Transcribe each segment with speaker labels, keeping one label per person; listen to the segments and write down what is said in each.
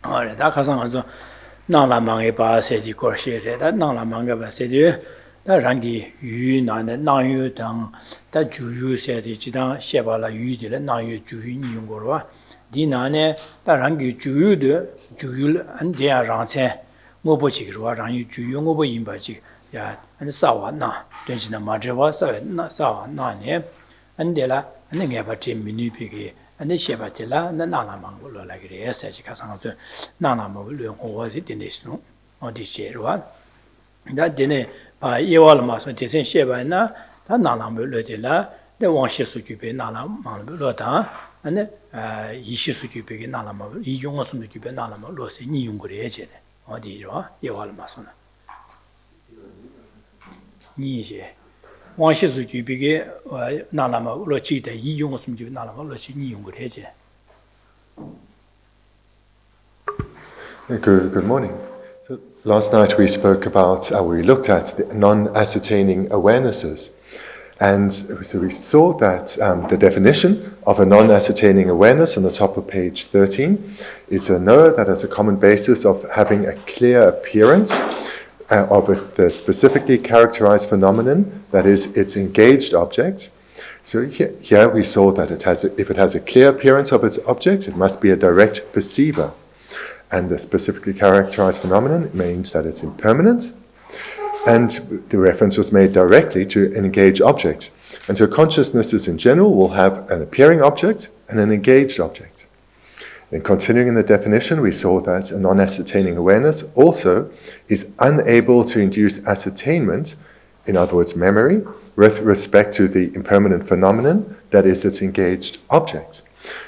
Speaker 1: Alright, that has also Nala Mange Ba said you crochet that Nala Manga said you that Rangi Yu Nan Yu Dang that Ju said it Jidang Shebala Yu de Nayu Ju Yungorwa Dinane that Rangi Ju de Jul and their Ranse Mobochi Rangi Ju Yungobo Imbaji ya and Sawa na Dunjina Madreva Sawa Nane and Dela and then Gaba Tim Minupigi and the Shebatilla and the Nala Mango like the Sachi Nana Mabu was it in this room or this share. That dinner by Yawalmas and Tisan Shebana, that Nala Mulotilla, the one Shesuki Nala Malota, and the Yishisuki Nala Yungsum Nala Los in Yungre or the Yawalmasona. Nije. One Shesuki Big Nalama Lochita, Yungsum Nalama Lochi Yungre.
Speaker 2: Good morning. So last night we spoke about, we looked at the non-ascertaining awarenesses. And so we saw that the definition of a non-ascertaining awareness on the top of page 13 is a knower that has a common basis of having a clear appearance of the specifically characterized phenomenon, that is, its engaged object. So here we saw that if it has a clear appearance of its object, it must be a direct perceiver. And the specifically characterized phenomenon means that it's impermanent. And the reference was made directly to an engaged object. And so consciousnesses in general will have an appearing object and an engaged object. Then continuing in the definition, we saw that a non-ascertaining awareness also is unable to induce ascertainment, in other words, memory, with respect to the impermanent phenomenon that is its engaged object.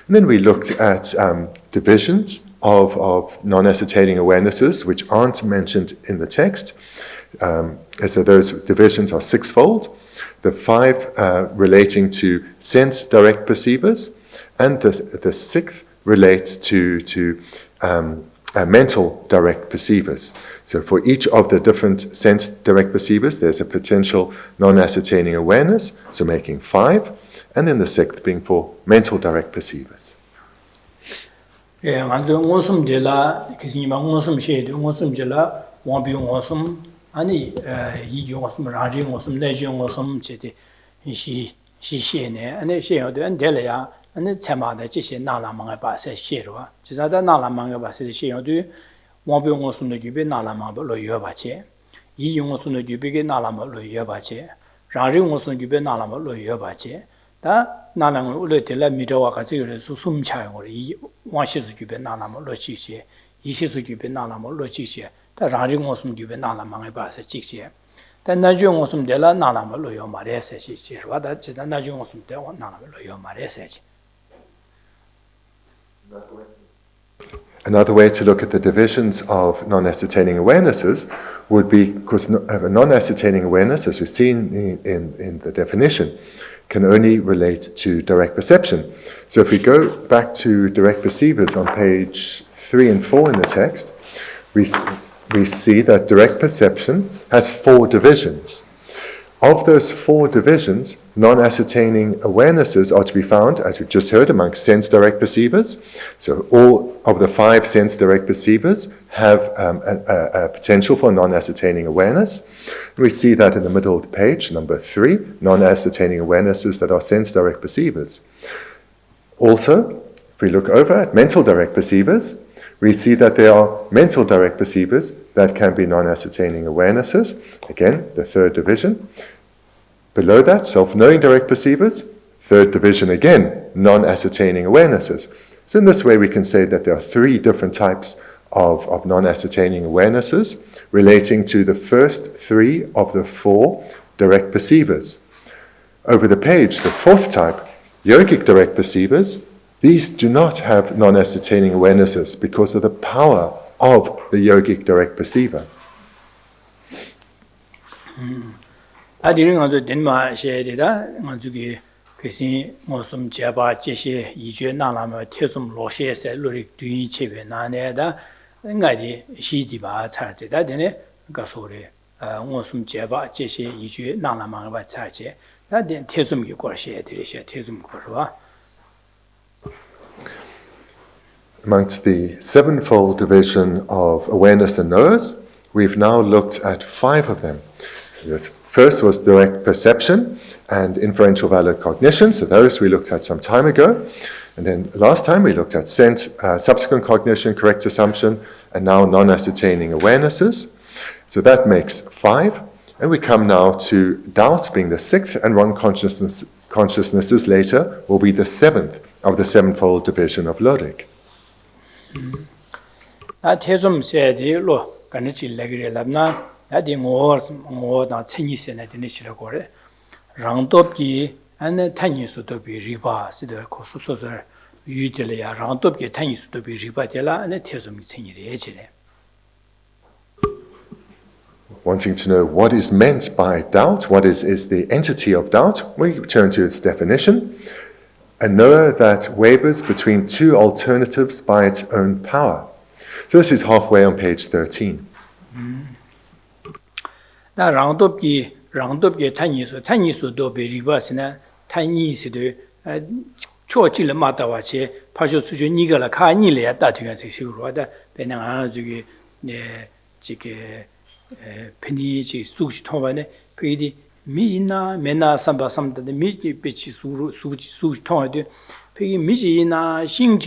Speaker 2: And then we looked at divisions of non-ascertaining awarenesses, which aren't mentioned in the text. So those divisions are sixfold. The 5 relating to sense direct perceivers, and the 6th relates to mental direct perceivers. So for each of the different sense direct perceivers, there's a potential non-ascertaining awareness, so making 5, and then the 6th being for mental direct perceivers.
Speaker 1: Yeah, and the awesome dela, because you awesome shade, awesome jela, won't be awesome, and you awesome, riding awesome, legend awesome, city, she shane, and she and delia, and the Tama that she Nala Manga says Shirwa. Chisada Nala Manga says she do, won't be awesome to give Nala Mamba Yobache, ye awesome to give Nalama Yobache, riding awesome to give Nalama Yobache. Da Nalang Ulutilla Midawaka Sum Chai or Washes Nalamo Lochiche, Yishisu Nalamo Lochiche, the Rajing Mosum Nala Mangabasa Chixia. Then Najum Mosum della Nalamo Loyo Maresach, that is the Najum Mosum de Nalamo Loyo Maresach.
Speaker 2: Another way to look at the divisions of non-ascertaining awarenesses would be, because a non-ascertaining awareness, as we've seen in the definition, can only relate to direct perception. So if we go back to direct perceivers on page 3 and 4 in the text, we see that direct perception has 4 divisions. Of those 4 divisions, non-ascertaining awarenesses are to be found, as we've just heard, amongst sense direct perceivers. So all of the 5 sense direct perceivers have a potential for non-ascertaining awareness. We see that in the middle of the page, number 3, non-ascertaining awarenesses that are sense direct perceivers. Also, if we look over at mental direct perceivers, we see that there are mental direct perceivers that can be non-ascertaining awarenesses. Again, the 3rd division. Below that, self-knowing direct perceivers. 3rd division again, non-ascertaining awarenesses. So in this way, we can say that there are 3 different types of non-ascertaining awarenesses relating to the first 3 of the 4 direct perceivers. Over the page, the 4th type, yogic direct perceivers, these do not have non-ascertaining awarenesses because of the power of the yogic direct perceiver.
Speaker 1: I didn't want to Denmark share that, want to give Kissin Mosum Jaba, Geshe, Yiju Nalama, Tesum Loshe, Lorig Session, Nana, and Gadi, she diva, Tarty, that dinner, Gasore, Mosum Jaba, Geshe, Yiju Nalama, Tarty, that then Tesum you got share, Tesum Korva.
Speaker 2: amongst the sevenfold division of awareness and knowers, we've now looked at 5 of them. So this first was direct perception and inferential valid cognition. So those we looked at some time ago. And then last time we looked at subsequent cognition, correct assumption, and now non-ascertaining awarenesses. So that makes 5. And we come now to doubt being the 6th, and wrong consciousnesses later will be the 7th of the sevenfold division of Lorig. Wanting to know what is meant by doubt, what is the entity of doubt, we turn to its definition. A knower that wavers between 2 alternatives by its own power. So this is halfway on page 13.
Speaker 1: Penny sushi tovane, pedi mina mena samba samda the miji pichi sushi tongue, pegi mijina shing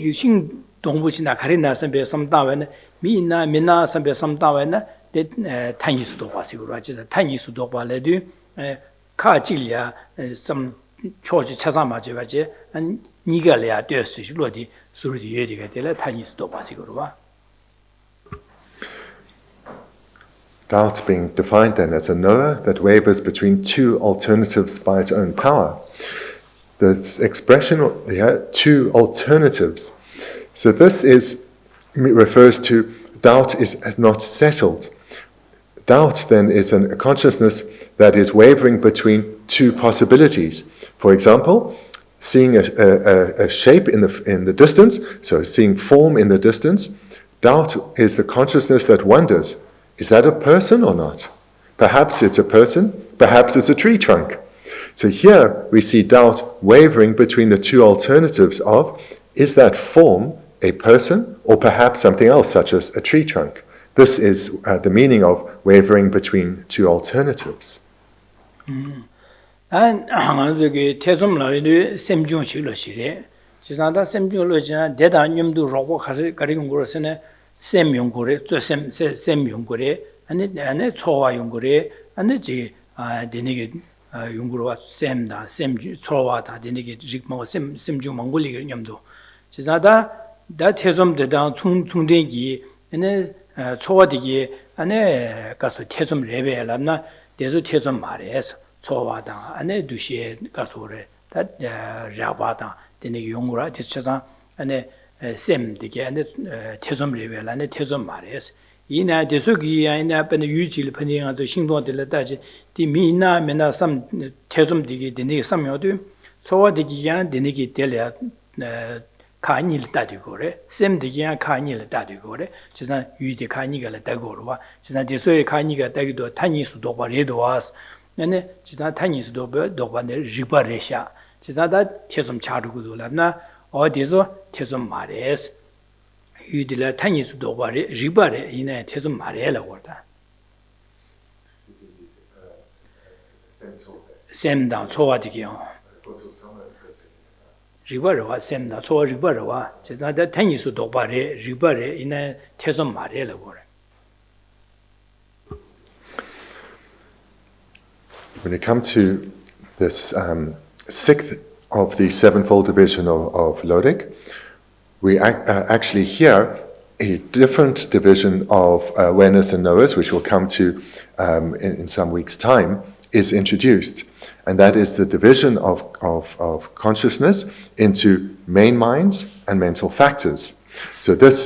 Speaker 1: dongbuchina karina sambe samdavan, mina mena sambe samdavan, that tiny stopa sigurages, a tiny stopa ledu, kajilia, some church chasama jevaje, and nigalia desi lodi, surdi yedigatella, tiny stopa sigurua.
Speaker 2: Doubt being defined then as a knower that wavers between 2 alternatives by its own power. The expression here, 2 alternatives. So this refers to doubt is not settled. Doubt then is a consciousness that is wavering between 2 possibilities. For example, seeing a shape in the distance, so seeing form in the distance. Doubt is the consciousness that wonders, is that a person or not? Perhaps it's a person, perhaps it's a tree trunk. So here we see doubt wavering between the 2 alternatives of, is that form a person or perhaps something else such as a tree trunk? This is the meaning of wavering between 2 alternatives.
Speaker 1: And Tezum Lavidu Semjun Shiloshire. Chisanda Semjun Lojana, Deda Nyumdu Robo Karingurasene. Sem Yungure, Sem Yungure, and it Chowa Yungure, and the Denigid Yungura, Semda, Sem Chowata, Denigid Jigmo, Semju Mongoli Yamdo. Chisada, that Tesum the down Tundegi, and a Chowadigi, and a Gaso Tesum Rebe, Lamna, Deso Tesum Mares, Chowada, and a Duche Gasore, that Rabata, Denigi Yungura, Tischasa, and a Sem the and Tesum Revel and Tesum Mares. Ina Desugi, I up and usually depending on the Shingdon de la Daji, the Mina Mena some Tesum digi, the Nig some yodu, so what the Gian, the Nigi Delia Carnil Dadigore, Sem the Gian Carnil Dadigore, Chisa U de Carnigal Dagorwa, Chisa de Soy Carniga Dagido, Tanis Doba Redoas, and Chisa Tanis Doba, Doba Ribaresha, Chisa that Tesum Charugu Labna. Or Deso Tesum Mares, you de la Tanis Dobare, Ribare in a Tesum Marella water. Sem down, so what again? Ribare was Sem down, so Ribara, just not that Tanis Dobare, Ribare in a Tesum Marella water.
Speaker 2: When you come to this 6th of the sevenfold division of Lorig, we actually hear a different division of awareness and knowers, which we'll come to in some weeks' time, is introduced. And that is the division of consciousness into main minds and mental factors. So this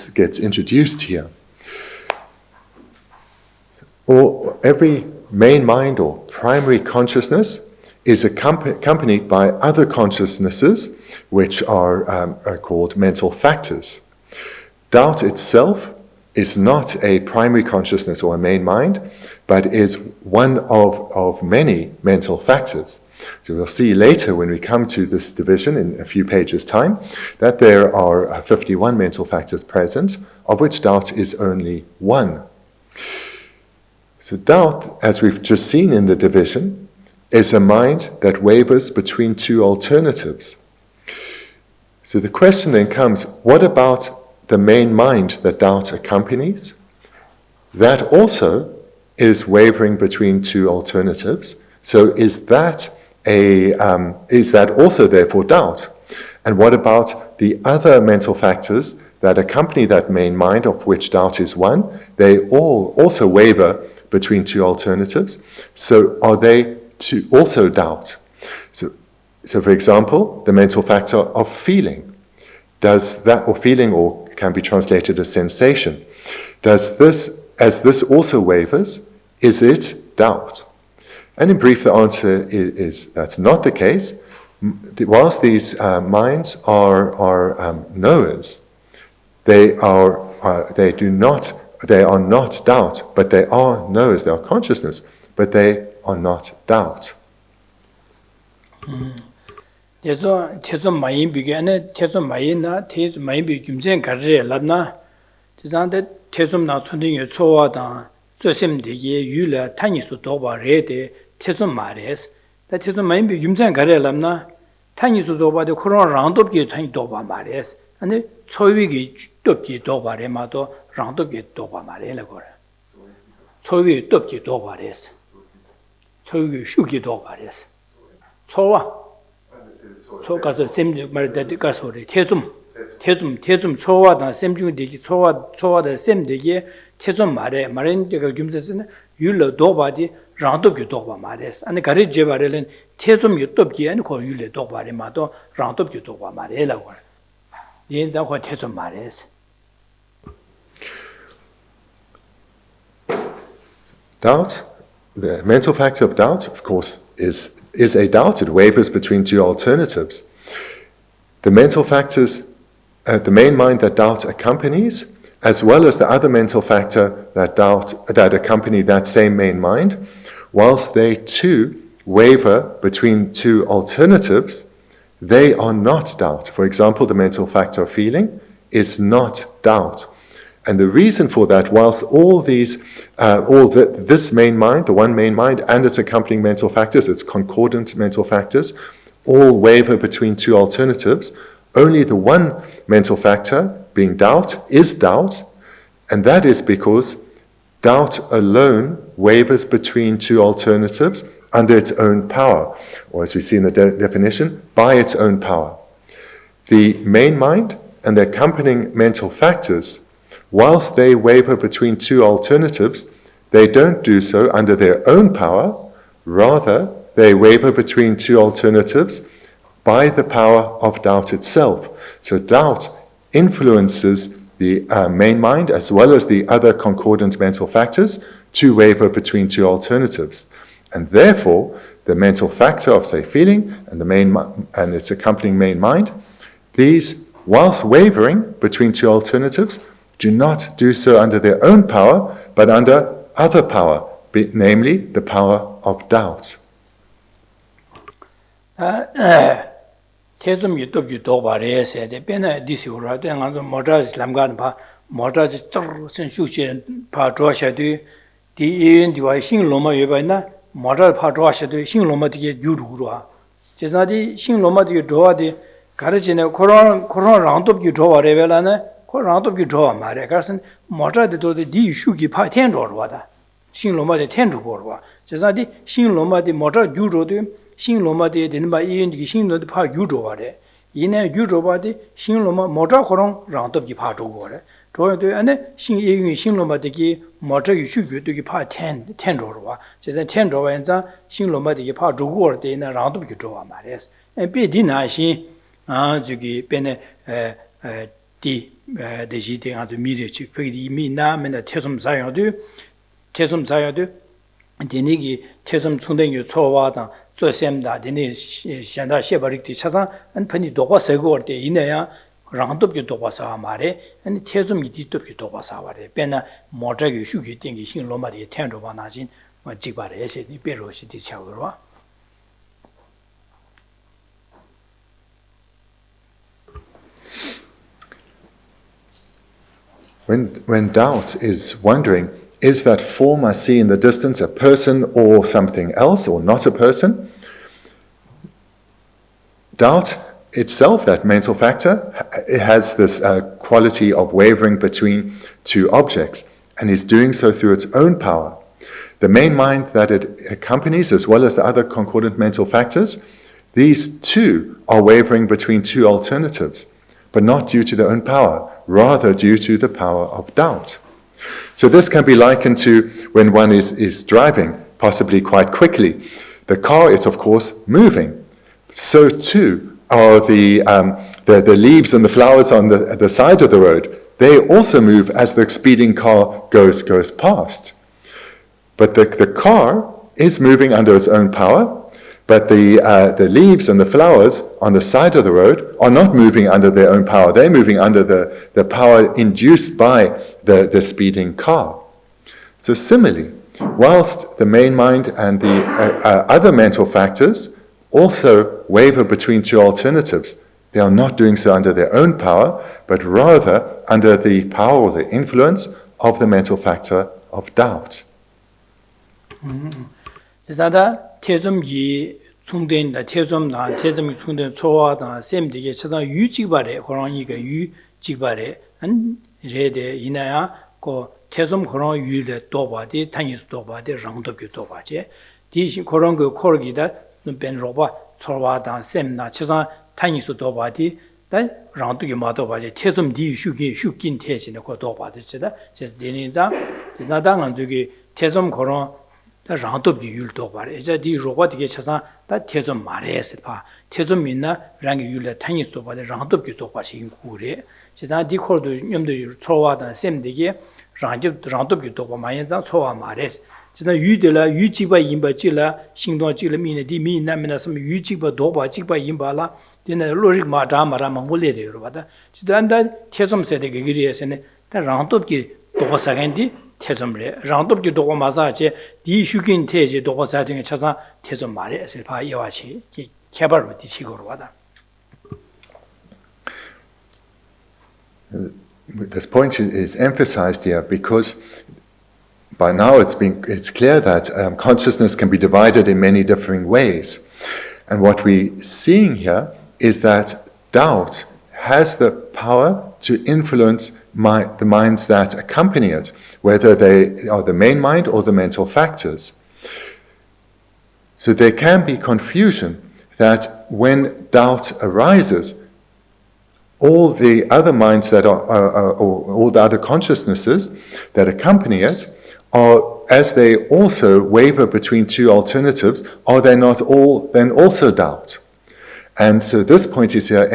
Speaker 2: gets introduced here. Every main mind or primary consciousness is accompanied by other consciousnesses, which are called mental factors. Doubt itself is not a primary consciousness or a main mind, but is one of many mental factors. So we'll see later when we come to this division in a few pages' time that there are 51 mental factors present, of which doubt is only one. So doubt, as we've just seen in the division, is a mind that wavers between two alternatives. So the question then comes, what about the main mind that doubt accompanies? That also is wavering between two alternatives. So is that also therefore doubt? And what about the other mental factors that accompany that main mind, of which doubt is one? They all also waver between two alternatives. So are they also doubt? So for example, the mental factor of feeling. Does that, or feeling, or can be translated as sensation, as this also wavers, is it doubt? And in brief, the answer is that's not the case. Whilst these minds are knowers, they are not doubt, but they are knowers, they are consciousness, but they are not doubt.
Speaker 1: Teso mayin bigane, teso mayin na, teso mayin bi gymzen garre labna, tizande teso na tsunding yu tsowa dan, tsosim de ye yu la tanyi su doba re de teso mares. Da teso mayin bi gymzen garre labna, tanyi su doba de koron rangdop ki tanyi doba mares. Ane tsowi ki dop ki doba re ma do rangdop ki doba mare la gore. Tsowi dop ki doba res. Tsowi ki shu ki doba res. Tsowa. 초 가서 샘주 말다 가서래 태좀 초와다 샘주 되기 초와다 샘 되기 태좀 말은 제가 김세스는 율로 도바디 랑도기 도바 말했어 아니 가리 제바래는 태좀 유톱기 아니 고 율로 도바리 마도 랑도기 도바 말해라고 연자고 태좀 말했어.
Speaker 2: Doubt, the mental factor of doubt, of course, is a doubt. It wavers between two alternatives. The mental factors, the main mind that doubt accompanies, as well as the other mental factor that accompany that same main mind, whilst they too waver between two alternatives, they are not doubt. For example, the mental factor of feeling is not doubt. And the reason for that, whilst this main mind, the one main mind, and its accompanying mental factors, its concordant mental factors, all waver between two alternatives, only the one mental factor, being doubt, is doubt, and that is because doubt alone wavers between two alternatives under its own power, or as we see in the definition, by its own power. The main mind and the accompanying mental factors, whilst they waver between two alternatives, they don't do so under their own power, rather they waver between two alternatives by the power of doubt itself. So doubt influences the main mind as well as the other concordant mental factors to waver between two alternatives. And therefore, the mental factor of, say, feeling and its accompanying main mind, these, whilst wavering between two alternatives, do not do so under their own power, but under other power, namely the power of doubt.
Speaker 1: Tezum yutub yutobare said, Bena disura, then on the Modraj Lamgan Pa, Modraj Sen Shuchen Pa Droshadu, the Ian Sing Loma Yubana, Modra Pa Droshadu, Sing Loma to get Yurua. Jesadi, Sing Loma to draw the Karajina, Koran round up you draw a revelana. round of you draw Maria Garson, Motra de D. Shuki Pa 10 or water. Shin Loma de 10 or Jazadi, Shin Loma de Motra Judo, Shin Loma de Denba Ian, Shin the Pa Judo. In a Judo body, Shin Loma Motra Coron, round of the Pa to water. Draw to and Shin Loma de Gi, Motra you should to give Pa 10 or just a 10 or and Shin Loma de Pa to war in a round of you draw Marias. And be dinner, she, Zugi, Bene, the Jiting at the media chick, me now, and the Tesum Sayadu, Denigi, Tesum Sunding, you saw what, so same that Denis Shanda Shebarik Chasa, and Penny Doba Segor, the Inea, round up your Dobasa Mare, and Tesum Yit up your Dobasa, Pena, Modrag, you should think is in Loma, the 10 of Anazin, what Jibare said, the Pero City Chagua.
Speaker 2: When doubt is wondering, is that form I see in the distance a person or something else, or not a person? Doubt itself, that mental factor, it has this quality of wavering between two objects, and is doing so through its own power. The main mind that it accompanies, as well as the other concordant mental factors, these two are wavering between two alternatives, but not due to their own power, rather due to the power of doubt. So this can be likened to when one is driving, possibly quite quickly. The car is, of course, moving. So too are the leaves and the flowers on the side of the road. They also move as the speeding car goes past. But the car is moving under its own power, but the leaves and the flowers on the side of the road are not moving under their own power. They're moving under the power induced by the speeding car. So similarly, whilst the main mind and the other mental factors also waver between two alternatives, they are not doing so under their own power, but rather under the power or the influence of the mental factor of doubt.
Speaker 1: 태좀이 충된다 태좀나 태좀이 충된 초와다 셈디게 차상 유지발에 호랑이가 유지발에 한 레데 이나야 고 태좀 그런 유를 도바디 tangi스 도바디 랑도교 도바제 디신 그런 거 코르기다 벤 로바 초와다 셈나 차상 tangi스 도바디 다 랑도교 마도바제 태좀 디 슈긴 태진의 고 도바디지다 제스 데니자 지나당한 저기 태좀 그런 랑도비 율도 바래. 이제 디 로바디게 차상 다 태좀 말해서 봐. 태좀 민나 랑이 율에 타니스 바데 랑도비도 바시 인구래. 지자 디코도 념도 초와다 셈되게 랑도비도 바 마연장 초와 말해서. 지자 유들라 유지바 임바지라 신동지라 미네 디 미나미나 섬 유지바 도바 지바 임바라 디네 로릭 마다 마라 망볼레데 여러바다. 지단다 태좀 세대게 그리에서네 다 랑도비 도바사겐디 태좀래 랑도비 도고 마사제 디 슈긴 태제 도고 사등에 차상 태좀 말해서 봐 이와시 개발로 디치고로 와다.
Speaker 2: This point is emphasized here because by now it's clear that consciousness can be divided in many different ways, and what we're seeing here is that doubt has the power to influence the minds that accompany it, whether they are the main mind or the mental factors. So there can be confusion that when doubt arises, all the other minds that are or all the other consciousnesses that accompany it are, as they also waver between two alternatives, are they not all then also doubt? And so this point is here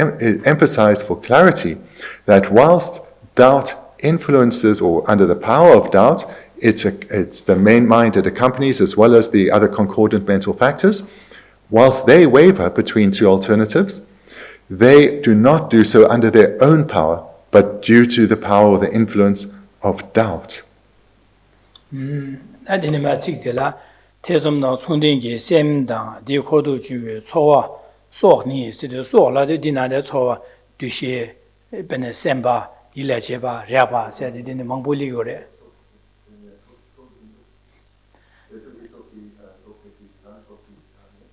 Speaker 2: emphasized for clarity, that whilst doubt influences, or under the power of doubt, it's the main mind that accompanies, as well as the other concordant mental factors, whilst they waver between two alternatives, they do not do so under their own power, but due to the power or the influence of doubt.
Speaker 1: 소니 시도 소라데 디나데 초 뒤시 베네 셈바 일레제바 랴바 세디네 망볼리고레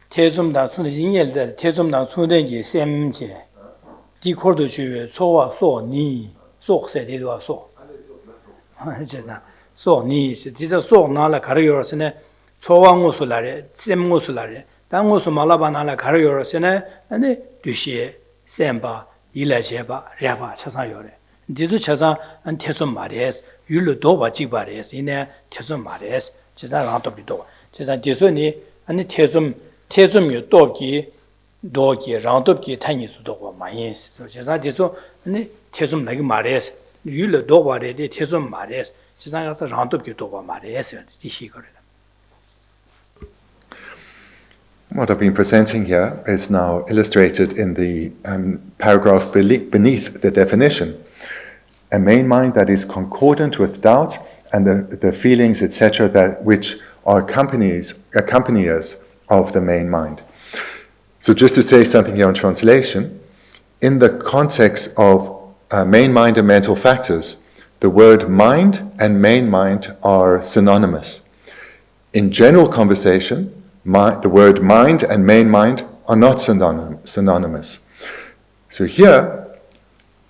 Speaker 1: 태좀다 춘의 인엘데 태좀다 춘den기 셈제 디코르도 주에 초와 소니 소세디도 소 제자 소니 시디저 소나라 가르요스네 초왕고술라레 셈고술라레 당고수 말라바나라 가르요르세네 아니 뒤시에 셈바 일레제바 랴바 차사요레 디도 차사 안 태좀 말레스 율로 도바 지바레스 이네 태좀 말레스 제자 랑도비도 제자 디소니 아니 태좀요 도기 랑도비 타니스도 마이스 제자 디소 아니 태좀 나기 말레스 율로 도바레데 태좀 말레스 제자 가서 랑도비 도바 말레스 디시거레.
Speaker 2: What I've been presenting here is now illustrated in the paragraph beneath the definition. A main mind that is concordant with doubt and the feelings, etc., that which are accompaniers of the main mind. So just to say something here on translation, in the context of main mind and mental factors, the word mind and main mind are synonymous. In general conversation, the word mind and main mind are not synonymous. So here,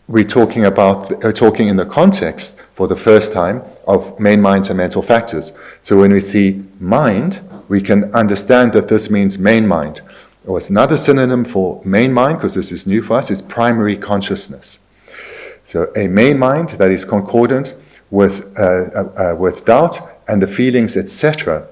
Speaker 2: we're talking in the context for the first time of main minds and mental factors. So when we see mind, we can understand that this means main mind. Or it's another synonym for main mind, because this is new for us, is primary consciousness. So a main mind that is concordant with doubt and the feelings, etc.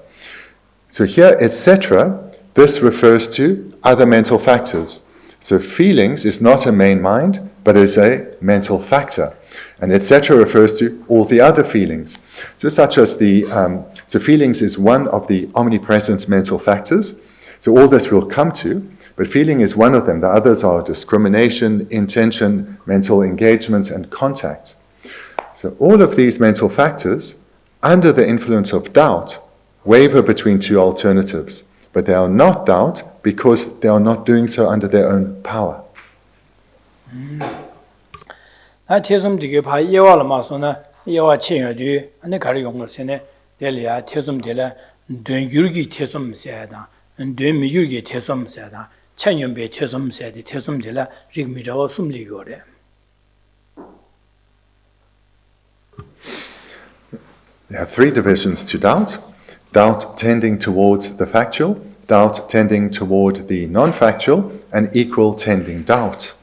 Speaker 2: So here, etc., this refers to other mental factors. So feelings is not a main mind, but is a mental factor. And etc. refers to all the other feelings. So such as so feelings is one of the omnipresent mental factors. So all this will come to, but feeling is one of them. The others are discrimination, intention, mental engagement, and contact. So all of these mental factors, under the influence of doubt, waver between two alternatives. But they are not doubt because they are not doing so under their own power. There are three divisions to doubt. Doubt tending towards the factual, doubt tending toward the non-factual, and equal tending doubt.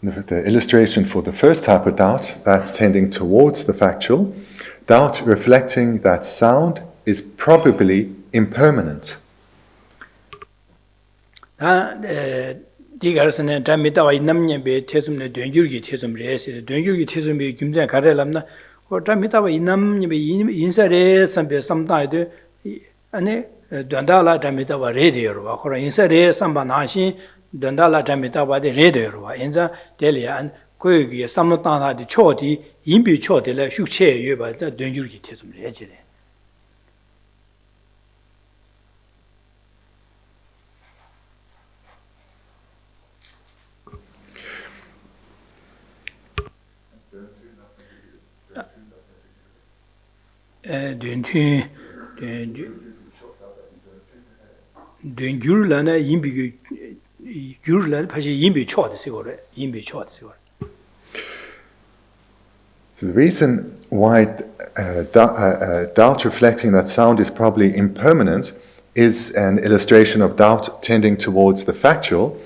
Speaker 2: The illustration for the first type of doubt, that's tending towards the factual, doubt reflecting that sound is probably impermanent. So the reason why doubt reflecting that sound is probably impermanent is an illustration of doubt tending towards the factual,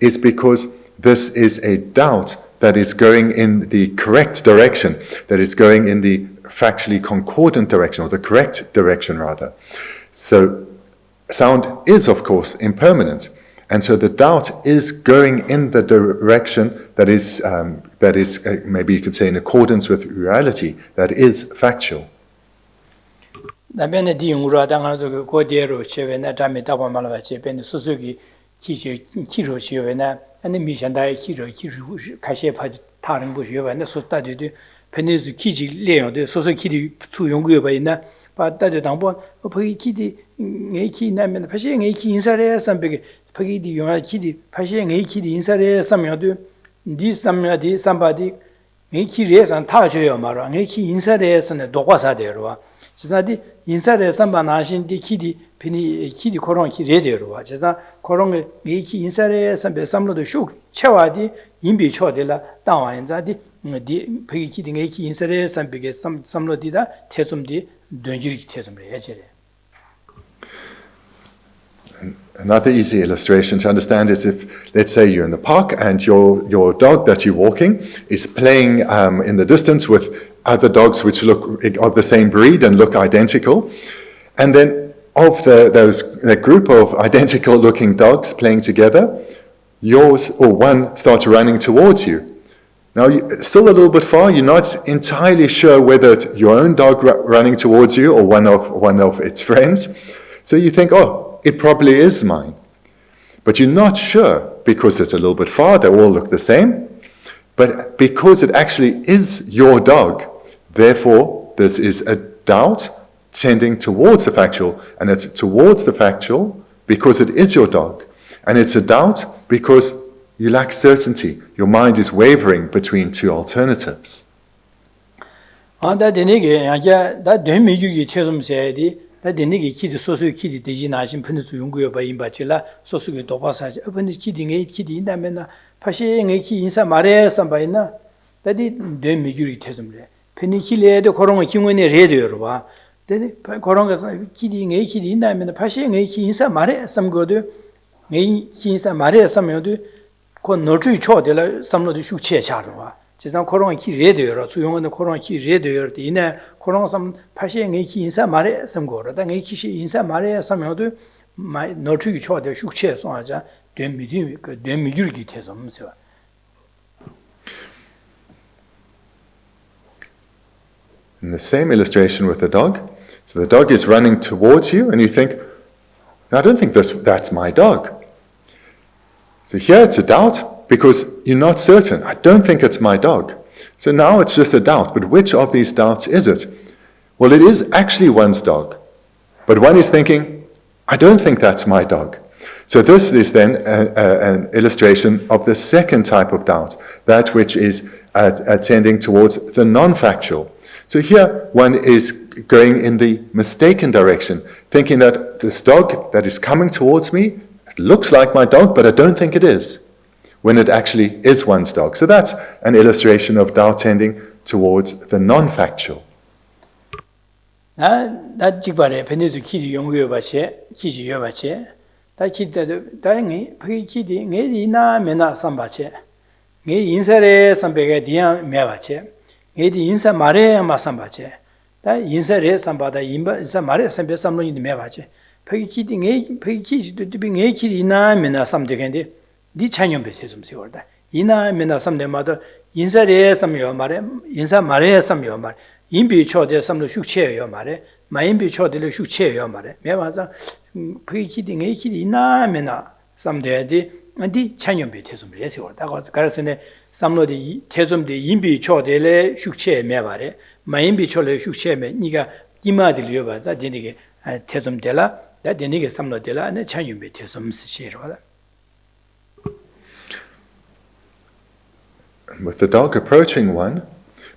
Speaker 2: is because this is a doubt that is going in the correct direction, that is going in the factually concordant direction, or the correct direction rather. So sound is, of course, impermanent, and so the doubt is going in the direction that is maybe you could say in accordance with reality, that is factual. Another easy illustration to understand is if, let's say, you're in the park and your dog that you're walking is playing in the distance with other dogs which look of the same breed and look identical, and then of that group of identical looking dogs playing together, yours or one starts running towards you. Now, still a little bit far, you're not entirely sure whether it's your own dog running towards you or one of its friends. So you think, oh, it probably is mine. But you're not sure because it's a little bit far, they all look the same. But because it actually is your dog, therefore, this is a doubt tending towards the factual, and it's towards the factual because it is your dog. And it's a doubt because you lack certainty. Your mind is wavering between two alternatives.
Speaker 1: kon nortu cho de la samlo de shu che cha ro ji sam korong ki re de yo zu yong de korong ki re de yo de ine korong sam pa she nge ki insa ma re sam go ro da nge ki shi insa ma re sam yo de ma nortu cho de shu che so a ja de mi gyur gi te som se wa.
Speaker 2: In the same illustration with the dog, so the dog is running towards you and you think, I don't think that's my dog. So here it's a doubt because you're not certain. I don't think it's my dog. So now it's just a doubt, but which of these doubts is it? Well, it is actually one's dog, but one is thinking, I don't think that's my dog. So this is then an illustration of the second type of doubt, that which is tending towards the non-factual. So here one is going in the mistaken direction, thinking that this dog that is coming towards me, it looks like my dog, but I don't think it is, when it actually is one's dog. So that's an illustration of doubt tending towards the non-factual.
Speaker 1: Ngedi insa mare ma sambache da insa re sambada imba insa mare sambe samlo ni me bache phagi kidi nge phagi ki du bi nge ki ina mena samde gende di chanyon be sesum se orda ina mena samde ma do insa re samyo mare insa mare samyo mare imbi chode samlo shukche yo mare ma imbi chode le shukche yo mare me ba sa phagi kidi nge ki ina mena samde di chanyon be sesum re se orda 가르스네 삼로디 태좀데 임비 초데레 슈크체 메바레 마임비 초레 슈크체 메 니가 기마딜 요바자 데니게 태좀데라 다 데니게 삼로데라 네 찬윤베 태좀 시시로라.
Speaker 2: With the dog approaching one,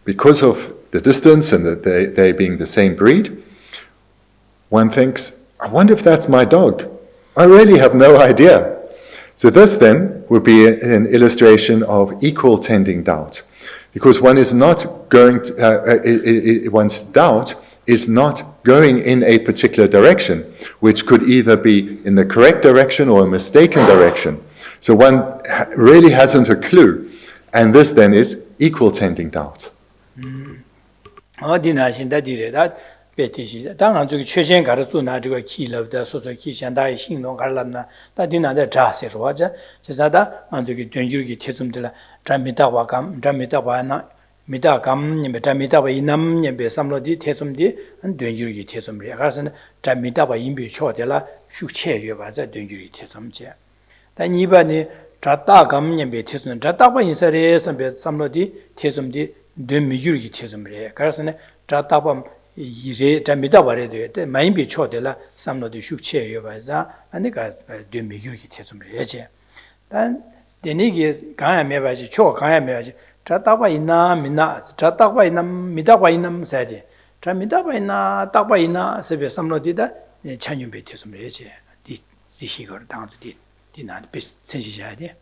Speaker 2: because of the distance and that they being the same breed, one thinks, I wonder if that's my dog. I really have no idea. So this then would be an illustration of equal tending doubt, because one is not going to, one's doubt is not going in a particular direction, which could either be in the correct direction or a mistaken direction. So one really hasn't a clue, and this then is equal tending doubt.
Speaker 1: 베티시 당한 저기 최신 가르쳐나 저거 키럽다 소소 키샹다의 신동 갈람나 다디나데 자세로 하자 제사다 안 저기 된줄기 태좀들 잠미다와감 잠미다와나 미다감 님에 잠미다와 이남 님에 삼로디 태좀디 안 된줄기 태좀리 가서는 잠미다와 인비 초데라 슈체여 봐자 된줄기 태좀제 단 이반이 자다감 님에 태좀 자다와 인사레 삼로디 태좀디 된미줄기 태좀리 가서는 자다밤 이제 잠이다 버려야 돼. 마인비 초데라 삼로도 슈체 요바자 아니가 되미규기 태좀해야지. 단 데니게 가야메 바지 초 가야메 바지. 자다바 있나 미나 자다바 있나 미다바 있나 사지. 잠이다바 있나 다바 있나 세베 삼로디다 찬윤베 태좀해야지. 디시거 당주디 디나 비센시셔야 돼.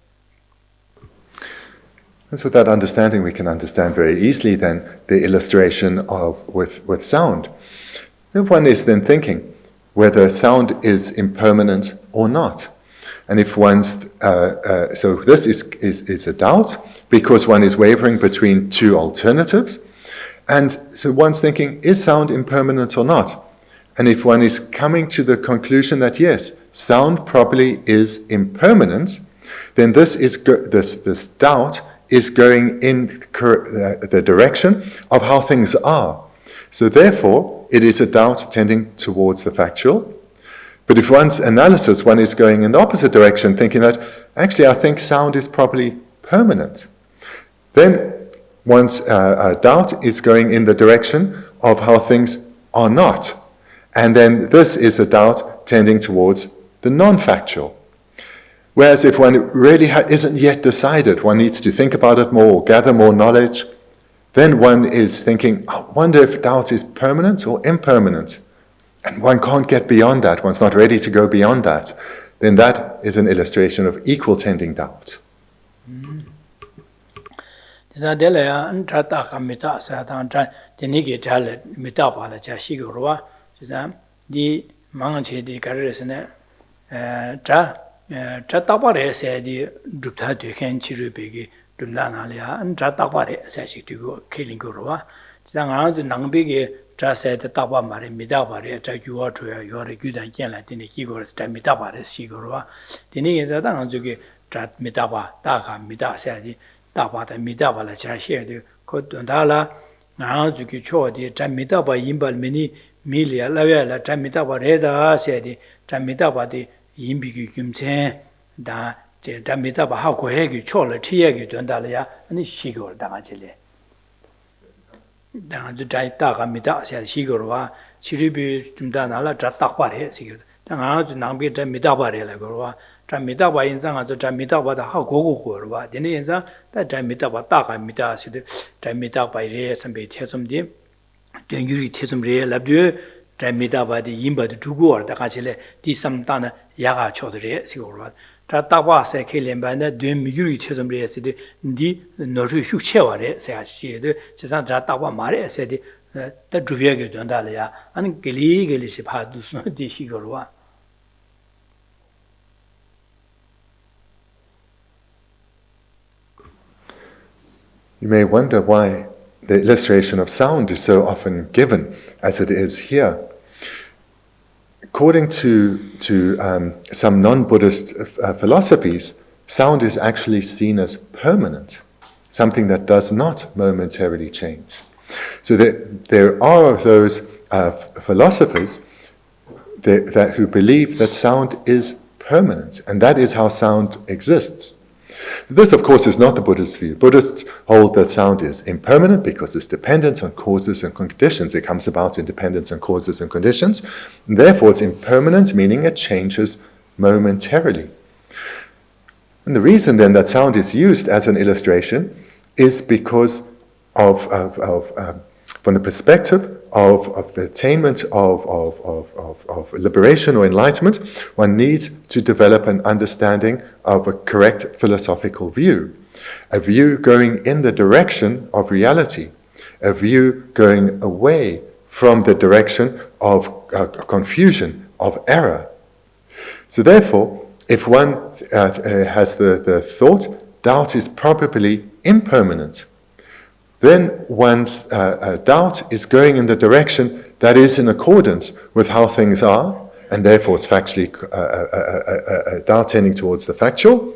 Speaker 2: And so with that understanding, we can understand very easily then the illustration of with sound. If one is then thinking whether sound is impermanent or not, and if one's so this is a doubt because one is wavering between two alternatives, and so one's thinking, is sound impermanent or not? And if one is coming to the conclusion that yes, sound probably is impermanent, then this doubt is going in the direction of how things are. So therefore, it is a doubt tending towards the factual. But if one's analysis, one is going in the opposite direction, thinking that, actually, I think sound is probably permanent, then one's doubt is going in the direction of how things are not. And then this is a doubt tending towards the non-factual. Whereas if one really isn't yet decided, one needs to think about it more, gather more knowledge, then one is thinking, I wonder if doubt is permanent or impermanent. And one can't get beyond that, one's not ready to go beyond that. Then that is an illustration of equal tending doubt. You may wonder why the illustration of sound is so often given as it is here. According to some non-Buddhist philosophies, sound is actually seen as permanent, something that does not momentarily change. So there are those philosophers who believe that sound is permanent, and that is how sound exists. So this, of course, is not the Buddhist view. Buddhists hold that sound is impermanent because it's dependent on causes and conditions. It comes about in dependence on causes and conditions. And therefore, it's impermanent, meaning it changes momentarily. And the reason then that sound is used as an illustration is because from the perspective of the attainment of liberation or enlightenment, one needs to develop an understanding of a correct philosophical view, a view going in the direction of reality, a view going away from the direction of confusion, of error. So therefore, if one has the thought, doubt is probably impermanent, then one's doubt is going in the direction that is in accordance with how things are, and therefore it's factually a doubt tending towards the factual.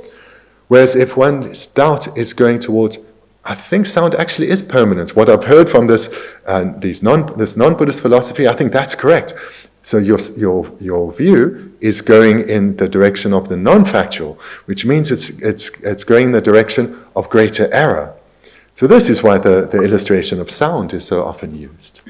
Speaker 2: Whereas if one's doubt is going towards, I think sound actually is permanent. What I've heard from this non-Buddhist philosophy, I think that's correct. So your view is going in the direction of the non-factual, which means it's going in the direction of greater error. So this is why the illustration of sound is so often used.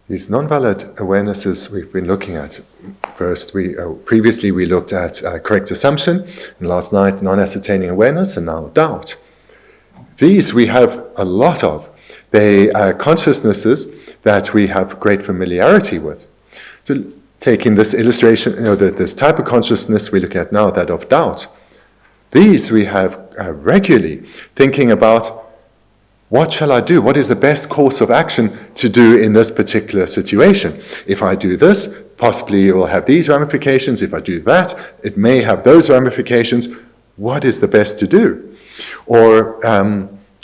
Speaker 2: These non-valid awarenesses we've been looking at. First, previously we looked at correct assumption, and last night non-ascertaining awareness, and now doubt. These we have a lot of. They are consciousnesses that we have great familiarity with. So taking this illustration, this type of consciousness we look at now, that of doubt, these we have regularly thinking about, what shall I do? What is the best course of action to do in this particular situation? If I do this, possibly it will have these ramifications. If I do that, it may have those ramifications. What is the best to do? Or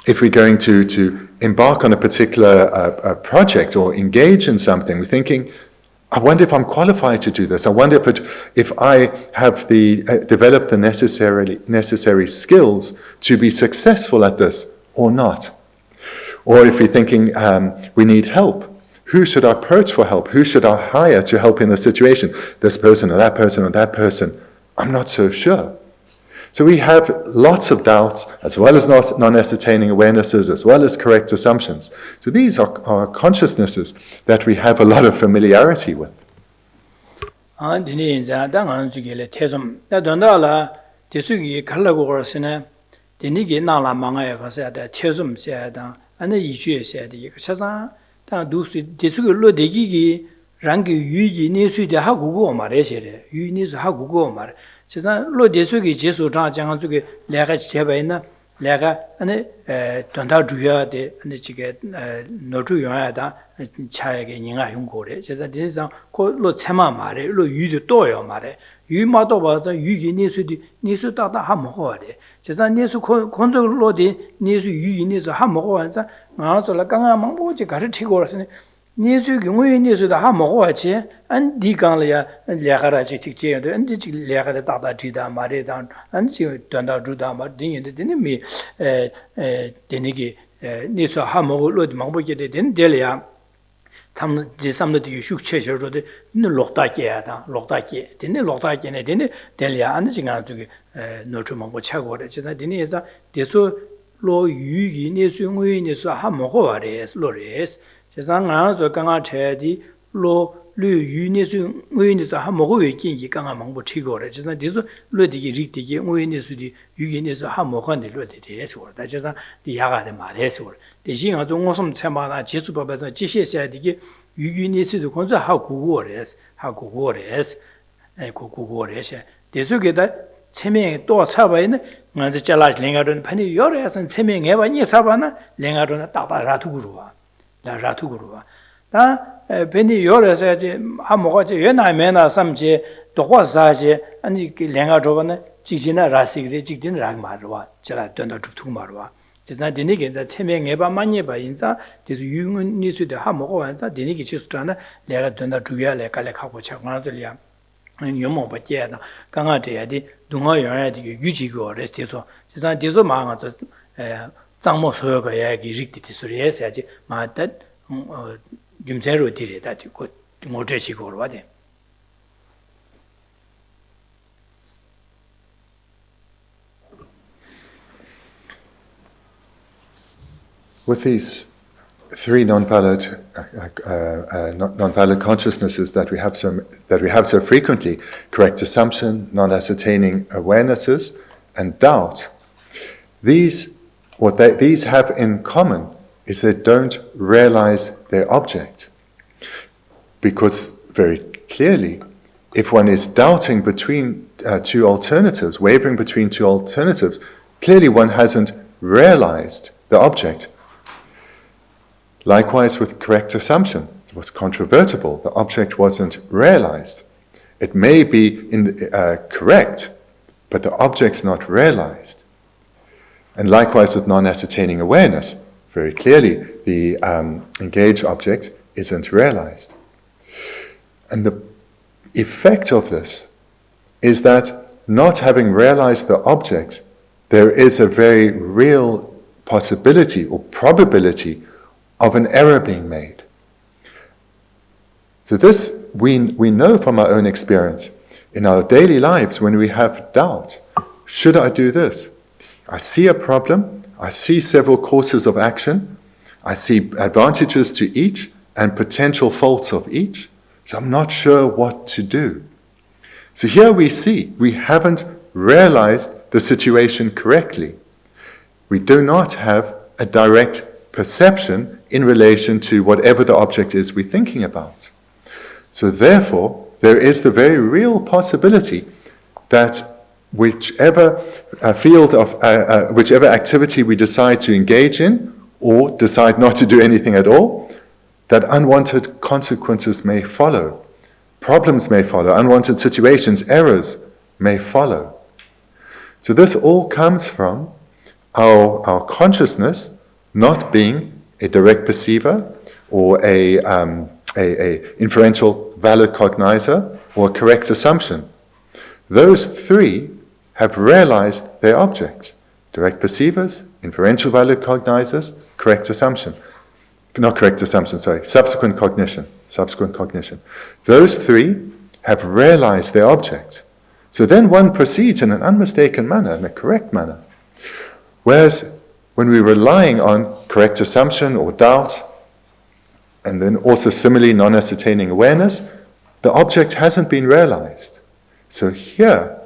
Speaker 2: if we're going to embark on a particular project or engage in something, we're thinking, I wonder if I'm qualified to do this. I wonder if I have developed the necessary skills to be successful at this or not. Or if we're thinking we need help, who should I approach for help? Who should I hire to help in the situation? This person or that person or that person? I'm not so sure. So we have lots of doubts, as well as non-ascertaining awarenesses, as well as correct assumptions. So these are consciousnesses that we have a lot of familiarity with.
Speaker 1: 지산 로 대수기 제수장 장한 쪽에 내가 제바이나 내가 아니 돈다 주야데 아니 지게 노주여야다 차에게 인가 용고래 제가 대상 고로 채마 말에 로 유도 또요 말에 유마도 봐서 유기 니수디 니수다다 하 먹어야돼 제가 니수 건적로디 니수 유기 니수 하 먹어야자 나서라 강아 망보지 가르치고 그러더니 니수 경우에 니수다 하 먹어야지 안 디강이야 레가라지 직제도 안 지 레가라 다다지다 말이다 안지 돈다 주다 말딩인데 되니 되니기 니수 하 먹을로 망보게 되는 데려야 탐 제삼도 숙체저도 녹다게야다 녹다게 되니 녹다게네 되니 데려야 안 지가 저기 노트 먹고 차고 그래 제가 되니에서 대소 로 유기 니수 용의 니수 하 먹어야래 로레스 세상아 저 강아 체디 로 류유니스 의니스 하 먹어야 긴기 강아 망보 치고래 세상 디서 로디기 리티기 의니스디 유기니스 하 먹한데 로디데스 그러다 세상 디야가데 말해서 그래 대신 아주 무슨 참마나 지수법에서 지시해야되기 유기니스도 건서 하고고레스 고고레스 대속에다 체명에 또 차바이는 먼저 잘라지 랭가르는 판이 여러에서 체명에 봐니 사바나 랭가르는 따바라투구로와 라투구로와 다 베니 요래서지 아무거지 왜나면나 삼지 도과사지 아니 랭가르바나 직진나 라시그리 직진 락마르와 제가 된다 죽투 마르와 제가 되니게 이제 체명에 봐 많이 봐 인자 그래서 유은니스도 하먹어 완자 되니게 치수잖아 내가 된다 주야래 갈래 가고 차고나들이야 요모바게다 강아대야디 동아여야디 유지고 레스티서 제가 디서 마가서 장모 소요가 야기 직디티 소리에서야지 마다 김세로 디레다지 고 모제시고로 와대
Speaker 2: With these three non-valid consciousnesses that we have so frequently: correct assumption, non-ascertaining awarenesses, and doubt. These have in common is they don't realize their object, because very clearly, if one is doubting between two alternatives, wavering between two alternatives, clearly one hasn't realized the object. Likewise with correct assumption, it was controvertible, the object wasn't realized. It may be correct, but the object's not realized. And likewise with non-ascertaining awareness, very clearly the engaged object isn't realized. And the effect of this is that not having realized the object, there is a very real possibility or probability of an error being made. So this we know from our own experience. In our daily lives, when we have doubt, should I do this? I see a problem, I see several courses of action, I see advantages to each, and potential faults of each, so I'm not sure what to do. So here we see we haven't realized the situation correctly. We do not have a direct perception in relation to whatever the object is we're thinking about. So therefore, there is the very real possibility that whichever whichever activity we decide to engage in, or decide not to do anything at all, that unwanted consequences may follow. Problems may follow, unwanted situations, errors may follow. So this all comes from our consciousness not being a direct perceiver or a inferential valid cognizer or a correct assumption. Those three have realized their objects. Direct perceivers, inferential valid cognizers, correct assumption. Not correct assumption, sorry, subsequent cognition. Those three have realized their object. So then one proceeds in an unmistaken manner, in a correct manner. Whereas when we're relying on correct assumption or doubt, and then also similarly non-ascertaining awareness, the object hasn't been realized. So here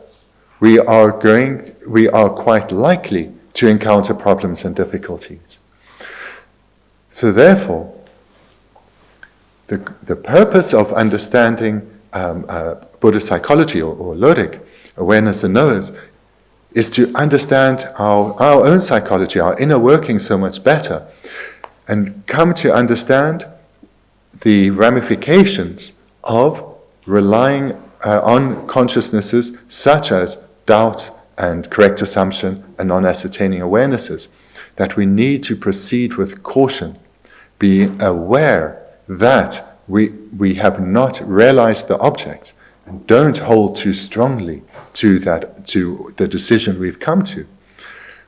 Speaker 2: we are quite likely to encounter problems and difficulties. So therefore, the purpose of understanding Buddhist psychology or Lorig, awareness and knowers, is to understand our own psychology, our inner working so much better, and come to understand the ramifications of relying on consciousnesses such as doubt and correct assumption and non-ascertaining awarenesses, that we need to proceed with caution, be aware that we have not realized the object, and don't hold too strongly to the decision we've come to.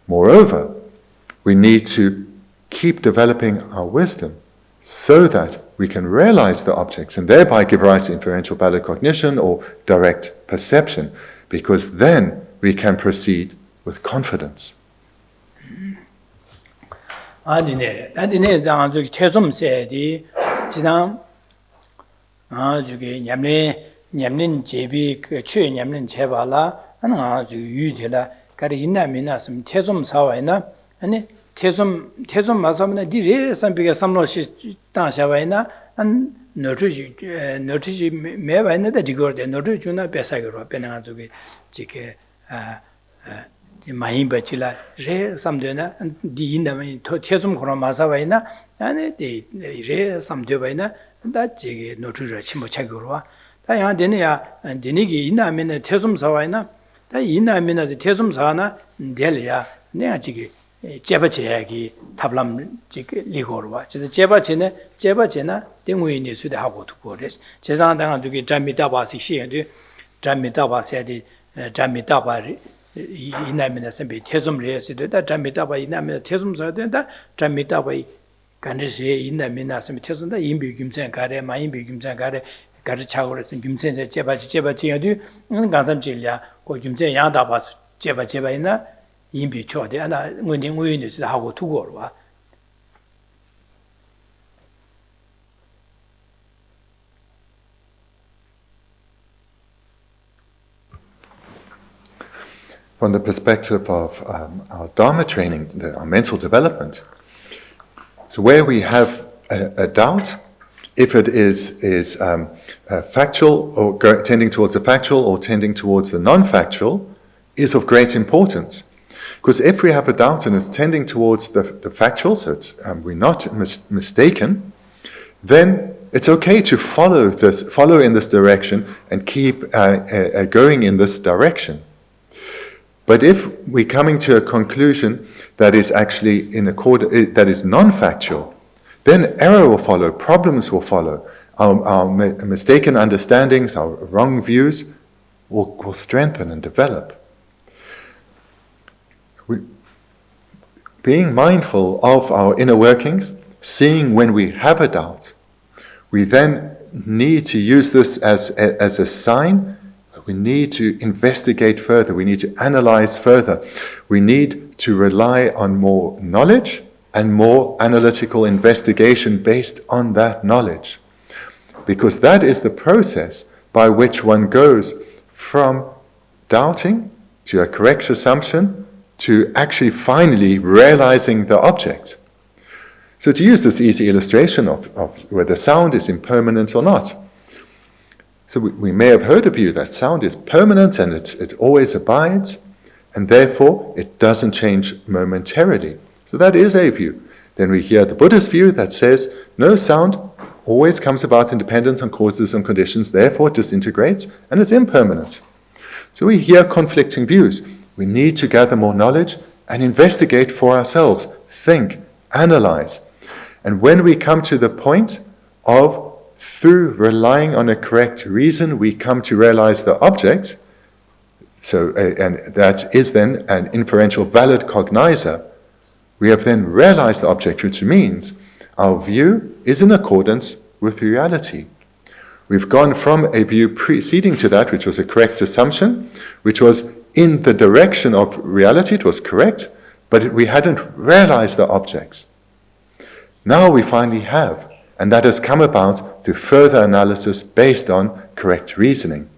Speaker 2: Moreover, we need to keep developing our wisdom so that we can realize the objects and thereby give rise to inferential valid cognition or direct perception, because then we can proceed with confidence.
Speaker 1: 아디네 장아주 태솜세디 지난 아주게 냠린 제비 그 최 냠린 제발라 하는 아주 유디라 가리 인나미나스 태솜 사와이나 아니 태솜 마사면 디레 삼비가 삼로시 땅샤와이나 안 너트지 매와이나다 디거데 너트주나 베사기로 베나가주게 지게 마힘바치라 레 삼되나 디 인다면 태솜 코로 마사와이나 아니 디레 삼되바이나 다 지게 노트를 침모 차기로와 다야 되네야 되니기 인나면 태솜 사와이나 다 인나면에서 태솜 사나 될이야 내가 지게 제바제야기 탑람 지게 리고로와 진짜 제바제나 땡위니 수도 하고 두고 그래서 제상당한 저기 잠미다바시 시에도 잠미다바세디 잠미다바리 이나면에서 비 태솜 레스도 다 잠미다바 이나면 태솜 사된다 잠미다바이 간르시에 이나면에서 태솜다 임비 김장 가래 마임비 김장 가래 가르차고래서 김센세 제바지야도 간삼질이야 고 김제 양다바스 제바이나 임비 초대 하나 문딩 수도 하고 두고로와
Speaker 2: From the perspective of our Dharma training, our mental development, so where we have a doubt, if it is factual or tending towards the factual or tending towards the non-factual, is of great importance. Because if we have a doubt and it's tending towards the factual, so it's, we're not mistaken, then it's okay to follow in this direction and keep going in this direction. But if we're coming to a conclusion that is actually that is non-factual, then error will follow, problems will follow. Our mistaken understandings, our wrong views will strengthen and develop. Being mindful of our inner workings, seeing when we have a doubt, we then need to use this as a sign. We need to investigate further. We need to analyze further. We need to rely on more knowledge and more analytical investigation based on that knowledge. Because that is the process by which one goes from doubting to a correct assumption to actually finally realizing the object. So to use this easy illustration of whether sound is impermanent or not. So we may have heard a view that sound is permanent and it always abides, and therefore it doesn't change momentarily. So that is a view. Then we hear the Buddhist view that says, no, sound always comes about independent on causes and conditions, therefore it disintegrates and it's impermanent. So we hear conflicting views. We need to gather more knowledge and investigate for ourselves, think, analyze. And when we come to the point of, through relying on a correct reason, we come to realize the object, and that is then an inferential valid cognizer, we have then realized the object, which means our view is in accordance with reality. We've gone from a view preceding to that, which was a correct assumption, which was in the direction of reality, it was correct, but we hadn't realized the objects. Now we finally have, and that has come about through further analysis based on correct reasoning.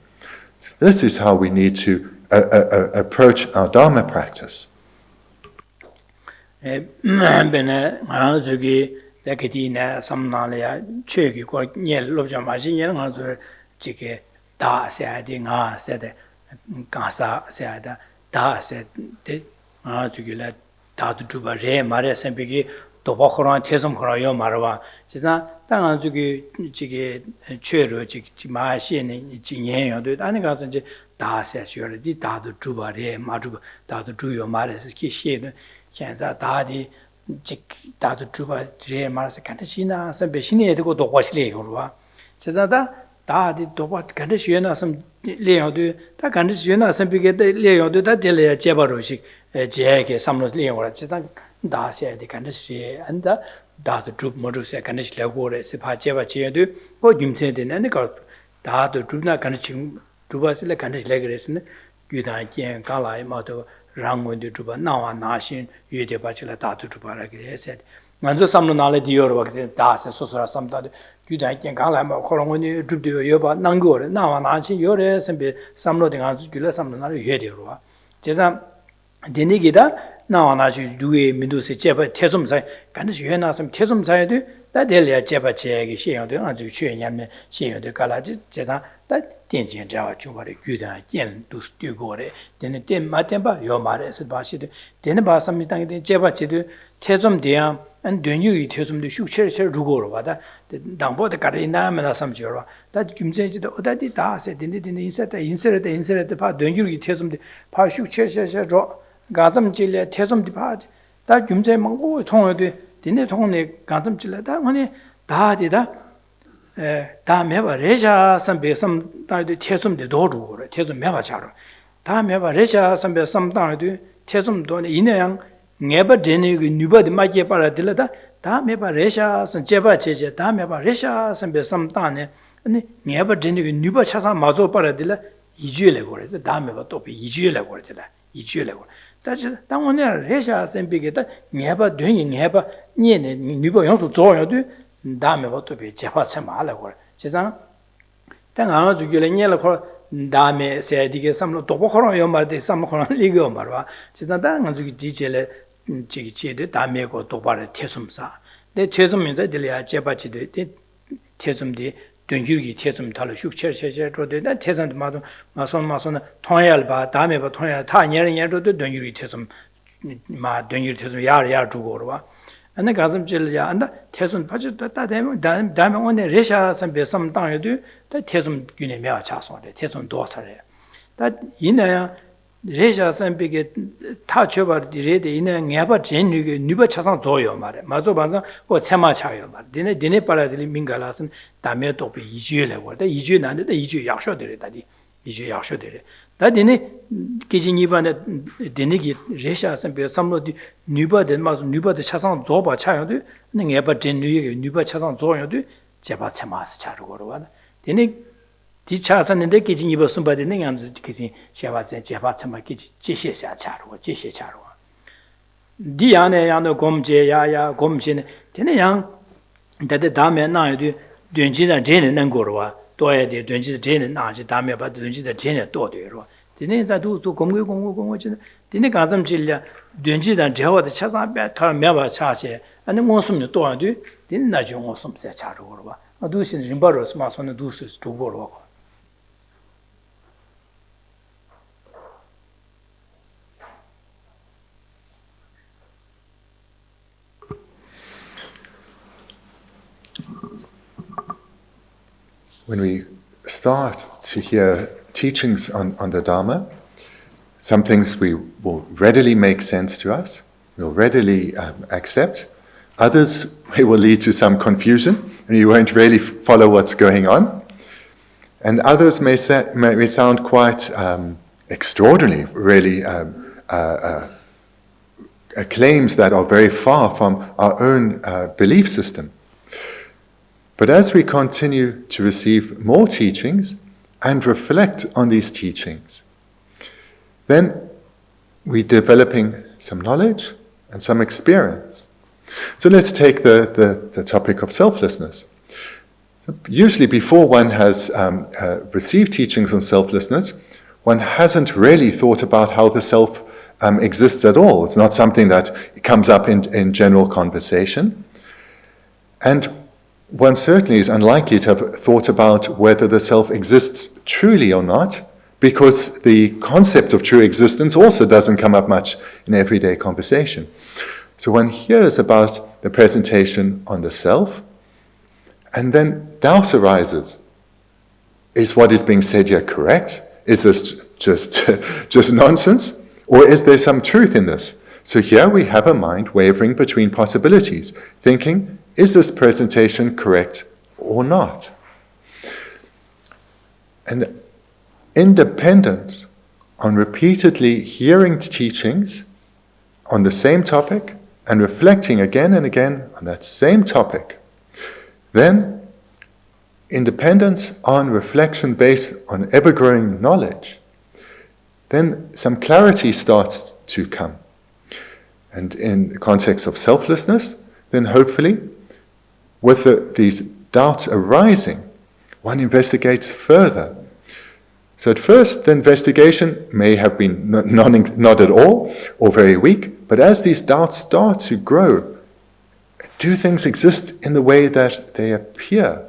Speaker 2: So this is how we need to approach our Dharma practice.
Speaker 1: 도바 코로나 태섬 코로나 말아봐. 지사 땅안 주기 지게 최로 마시는 진행요도 아니 가서 이제 다세셔리 다도 주바래 마주 다도 주요 말해서 기시는 현자 다디 다도 주바래 말해서 간다시나 선배신이 되고 도과실이요 그러와. 지사다 다디 도바 간다시나 선 레요도 다 간다시나 선비게 레요도 다 될래 제바로식 제게 삼로 레요라 지사 다세 간다시 안다 다도 줍 모르세 간다시 레고레 세파 제바 제도 고 김세데네 거 다도 줍나 간다시 줍바실레 간다시 레그레스네 유다겐 갈라이 마도 랑원데 줍바 나와 나신 유데 바실레 다도 줍바라 그래세 먼저 삼로 나래 디어로 박세 다세 소소라 삼다데 유다겐 갈라이 마 코롱원이 줍디요 여바 난고레 나와 나신 요레 선비 삼로데 간주 줄레 삼로 나래 예데로와 제사 데니기다 나와나지 두에 민도세 제바 태좀사이 간지 회나섬 태좀사이도 다델이야 제바 제기 시행도 아주 최냐면 시행도 갈라지 제사 다 된진자와 주바리 규다 겐도 스튜고레 되는 때 마템바 요 말에서 바시도 되는 바삼미 땅에 된 제바 제도 태좀대야 안 되뉴이 태좀도 슈체체 루고로 받아 당보다 가리나면 삼지로 다 김제지도 어다디 다세 되는 인세르데 바 되뉴이 태좀도 바 슈체체체 가슴 찔레 태좀 디파지 다 김제 망고 통어도 디네 통네 가슴 찔레다 아니 다디다 다 매바 레샤 선배 섬 다도 태좀데 도루고 태좀 매바 자로 다 매바 레샤 선배 섬 다도 태좀도 이내양 네바 데네기 뉴바디 마게 빠라딜다 다 매바 레샤 선 제바 제제 다 매바 레샤 선배 섬 다네 아니 네바 데네기 뉴바 차사 마조 빠라딜라 이주엘레 거래서 다 매바 또 이주엘레 거래다 이주엘레 거래 다시 당원에 레샤 셈비게다 네바 되니 네바 니네 니보 용수 조여도 다음에 또 제파체 말하고 세상 땅 하나 주길래 녀를 걸 다음에 세디게 삼로 도보코로 요마데 삼코로 리고 말와 세상 땅 주기 디젤에 지기체데 다음에 고 도바를 태숨사 내 태숨면서 들려야 제바치도 태숨디 된규기 태좀 달로 슉체체체로 되다 태산도 마손 통해야 봐 다음에 봐 통해야 다 년년도 된규기 태좀 마 된규기 태좀 야야 주고로 와 안에 가슴 찔려 안다 태좀 빠졌다 다 되면 다음에 오늘 레샤 선배 섬 땅에도 다 태좀 균에 매어 차송돼 태좀 도살해 다 이내야 레샤 선배게 타 줘버 디레데 이내 녀바 전류게 뉴바 차상 줘요 말에 맞아 반상 뭐 채마 차요 말 디네 빨아들이 민갈라선 다음에 또 이주에라고 할때 이주 난데 이주 약쇼들이다디 이주 약쇼들이 다 디네 기진이반에 디네기 레샤 선배 삼로디 뉴바데 맞아 뉴바데 차상 줘봐 차요도 녀바 전류게 뉴바 차상 줘요도 제바 채마스 차르고로 와 디네 디차선인데 기진 입어 숨바되는 양주 기진 샤바제 제바참마 기지 제시샤 차로 제시 차로 Diane Yano Gomje Yaya Gomjin, Tenayang, that the Dame na do Dunji the Jin and Gorwa, Doya de Dunji the Jin and Naji Dame, but Dunji the Jin and Dodo. Dineza do to Gomgo, Dinekazam Jilia, Dunji the Jehovah the Chazan Meva Chache, and the Mosum the Doa do, didn't Najum Mosum se Charova, or do sin Rimbaros Mas on the Duces to Gorwa.
Speaker 2: When we start to hear teachings on the Dharma, some things will readily make sense to us, we'll readily accept. Others will lead to some confusion, and you won't really follow what's going on. And others may sound quite extraordinary, really claims that are very far from our own belief system. But as we continue to receive more teachings and reflect on these teachings, then we're developing some knowledge and some experience. So let's take the topic of selflessness. Usually before one has received teachings on selflessness, one hasn't really thought about how the self exists at all. It's not something that comes up in general conversation. And one certainly is unlikely to have thought about whether the self exists truly or not, because the concept of true existence also doesn't come up much in everyday conversation. So one hears about the presentation on the self, and then doubt arises. Is what is being said here correct? Is this just nonsense? Or is there some truth in this? So here we have a mind wavering between possibilities, thinking, is this presentation correct or not? And independence on repeatedly hearing teachings on the same topic and reflecting again and again on that same topic, then independence on reflection based on ever-growing knowledge, then some clarity starts to come. And in the context of selflessness, then hopefully, with these doubts arising, one investigates further. So at first, the investigation may have been not at all, or very weak, but as these doubts start to grow, do things exist in the way that they appear?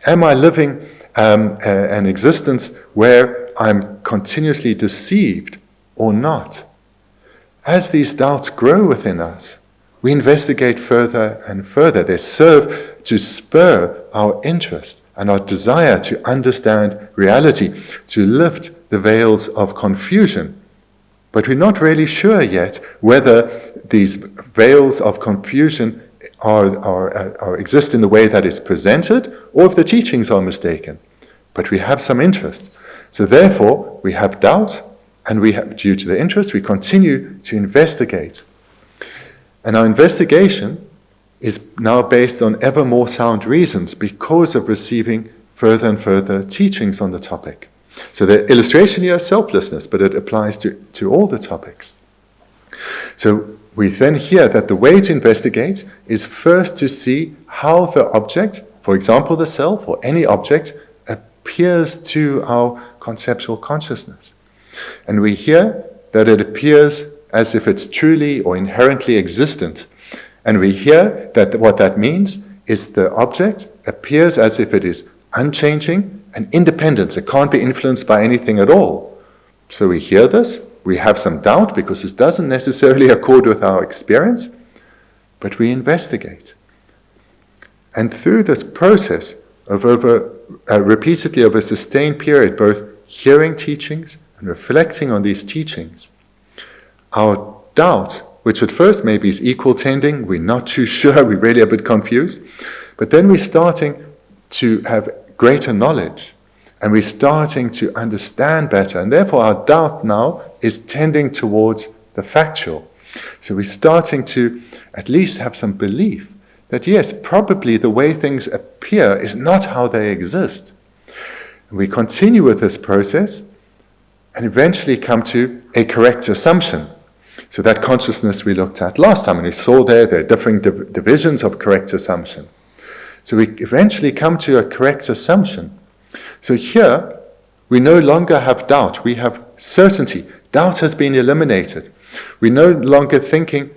Speaker 2: Am I living an existence where I'm continuously deceived or not? As these doubts grow within us, we investigate further and further. They serve to spur our interest and our desire to understand reality, to lift the veils of confusion. But we're not really sure yet whether these veils of confusion exist in the way that is presented, or if the teachings are mistaken. But we have some interest. So therefore, we have doubt, and due to the interest, we continue to investigate. And our investigation is now based on ever more sound reasons because of receiving further and further teachings on the topic. So the illustration here is selflessness, but it applies to all the topics. So we then hear that the way to investigate is first to see how the object, for example the self or any object, appears to our conceptual consciousness. And we hear that it appears as if it's truly or inherently existent. And we hear that what that means is the object appears as if it is unchanging and independent. It can't be influenced by anything at all. So we hear this, we have some doubt because this doesn't necessarily accord with our experience, but we investigate. And through this process of repeatedly over a sustained period, both hearing teachings and reflecting on these teachings, our doubt, which at first maybe is equal tending, we're not too sure, we're really a bit confused, but then we're starting to have greater knowledge, and we're starting to understand better, and therefore our doubt now is tending towards the factual. So we're starting to at least have some belief that yes, probably the way things appear is not how they exist. And we continue with this process and eventually come to a correct assumption. So that consciousness we looked at last time, and we saw there are differing divisions of correct assumption. So we eventually come to a correct assumption. So here, we no longer have doubt, we have certainty. Doubt has been eliminated. We're no longer thinking,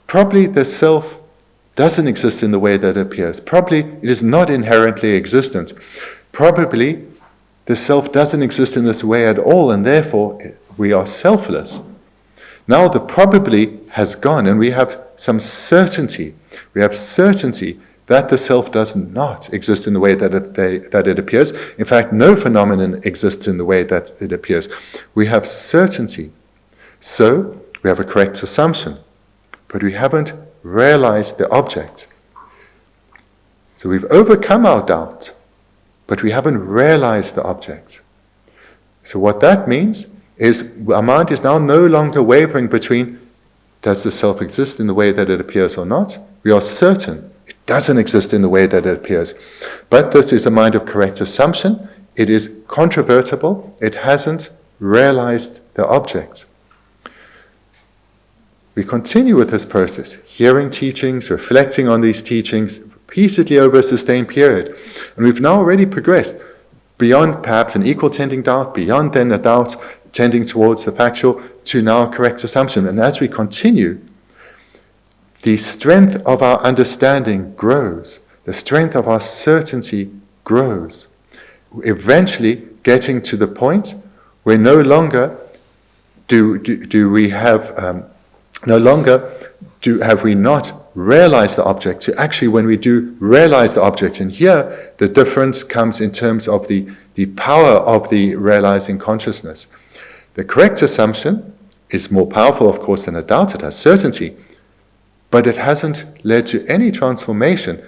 Speaker 2: probably the self doesn't exist in the way that it appears. Probably it is not inherently existent. Probably the self doesn't exist in this way at all, and therefore we are selfless. Now the probably has gone, and we have some certainty. We have certainty that the self does not exist in the way that it appears. In fact, no phenomenon exists in the way that it appears. We have certainty. So we have a correct assumption, but we haven't realized the object. So we've overcome our doubt, but we haven't realized the object. So what that means is our mind is now no longer wavering between does the self exist in the way that it appears or not. We are certain it doesn't exist in the way that it appears. But this is a mind of correct assumption. It is controvertible. It hasn't realized the object. We continue with this process, hearing teachings, reflecting on these teachings repeatedly over a sustained period. And we've now already progressed beyond perhaps an equal tending doubt, beyond then a doubt tending towards the factual, to now a correct assumption. And as we continue, the strength of our understanding grows. The strength of our certainty grows. Eventually getting to the point where no longer have we not realized the object, to actually when we do realize the object. And here the difference comes in terms of the power of the realizing consciousness. The correct assumption is more powerful, of course, than a doubt. It has certainty, but it hasn't led to any transformation,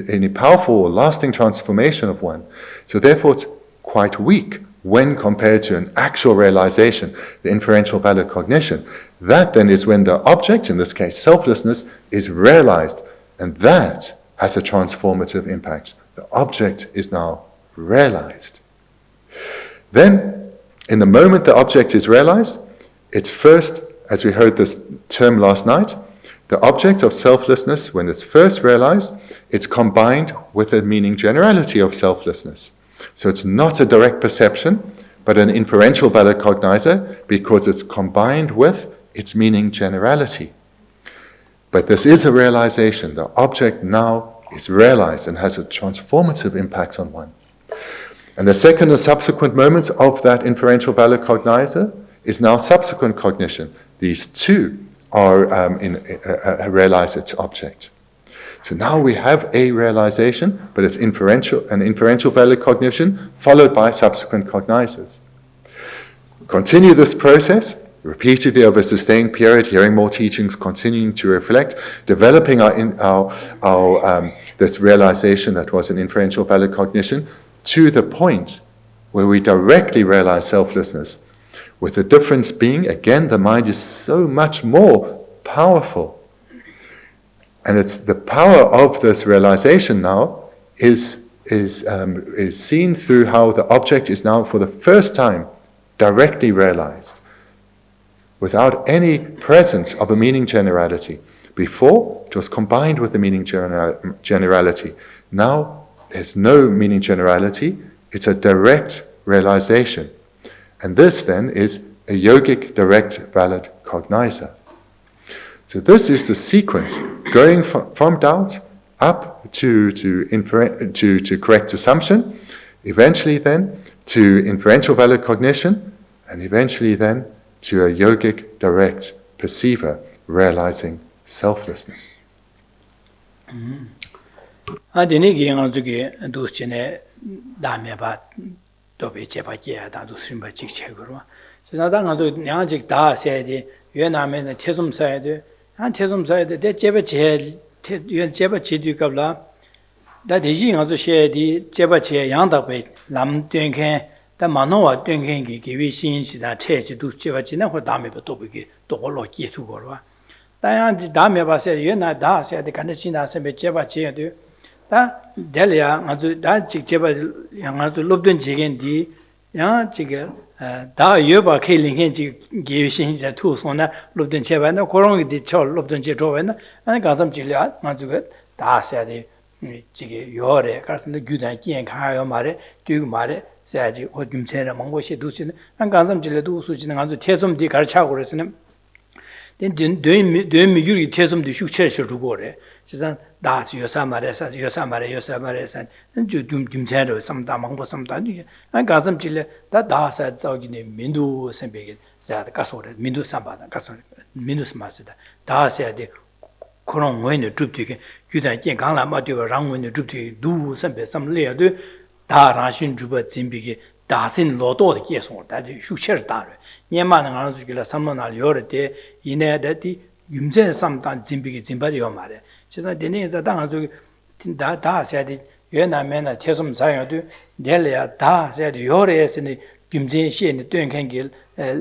Speaker 2: any powerful or lasting transformation of one. So therefore it's quite weak when compared to an actual realization, the inferential valid cognition. That then is when the object, in this case selflessness, is realized, and that has a transformative impact. The object is now realized. Then, in the moment the object is realized, it's first, as we heard this term last night, the object of selflessness, when it's first realized, it's combined with the meaning generality of selflessness. So it's not a direct perception, but an inferential valid cognizer, because it's combined with its meaning generality. But this is a realization. The object now is realized and has a transformative impact on one. And the second and subsequent moments of that inferential valid cognizer is now subsequent cognition. These two are realize its object. So now we have a realization, but it's an inferential valid cognition followed by subsequent cognizers. Continue this process repeatedly over a sustained period, hearing more teachings, continuing to reflect, developing this realization that was an inferential valid cognition to the point where we directly realize selflessness. With the difference being, again, the mind is so much more powerful. And it's the power of this realization now is seen through how the object is now for the first time directly realized, without any presence of a meaning generality. Before, it was combined with the meaning generality. Now, there's no meaning generality, it's a direct realization. And this then is a yogic direct valid cognizer. So this is the sequence, going from doubt up to correct assumption, eventually then to inferential valid cognition, and eventually then to a yogic direct perceiver realizing selflessness.
Speaker 1: 다 만노와 땡행기 기위 신시다 체지 두치바지나 그 다음에 또비기 또걸로 기투거와 다양한 다음에 봐서 얘나 다세야 돼 간신다서 제바지야돼 다 델이야 아주 다 직제바 양아주 롭던 지겐디 야 지금 다 여바 케링hen 지 기신자 투소나 롭든 제반나 고롱이 쳐 롭든 제 조반나 아니 가슴 질려 맞주가 다 해야지 지게 요래 가슴도 규단健康요 말에 뛰고 말에 세야지 어김체나 먹고시 두시는 한 가슴 질려도 수지는 아주 태섬디 가르치고 그랬으면 된 미규리 태섬디 숙체를 두고 그래 세상 다 요사말에서 좀 김체로 삼다 먹고 삼다 한 가슴 질려 다다사 저기네 민두 선배게 자다 가소래 민두 삼바다 가소 민두 스마스다 다 해야지 그런 원의 줍디게 규단健康라 마디고 랑원의 줍디 두 선배 삼려도 다 라신 주버 진비게 다신 로도의 계속 다지 숙체를 따르 년만은 안 주기라 삼문할 요르때 이내다디 윤제 삼단 진비게 진바리요 말에 세상 되네서 당한 저기 다 해야지越南面的 최som 사용도 내려야 다 해야지 요래에서는 김제 시에는 땡간길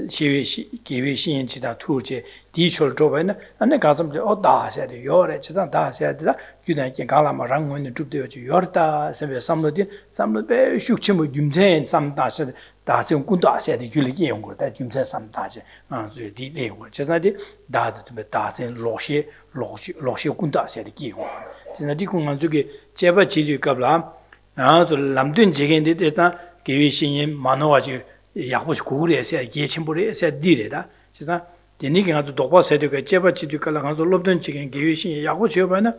Speaker 1: 시위시 기위신 지다 투제 디철 조바는 안에 가서 다 해야지 요래 세상 다 해야지 규단께 가라마 랑원의 줍되어지 요르다 세베 삼로배 숙침의 김제 삼다시 다시 군도 해야지 길게 연구 다 김제 삼다지 아주 디내용 세상이 다도 다시 로시 군도 해야지 기용 진짜 디공간 저기 제바 지리갑라 아주 남든 지겐데 대다 기위신이 만화가지 약보시 고글에서 예침불에서 디래다 진짜 되니게 아주 독바세도가 제바 지리갑라 가서 롭든 지겐 기위신이 약보시 여바나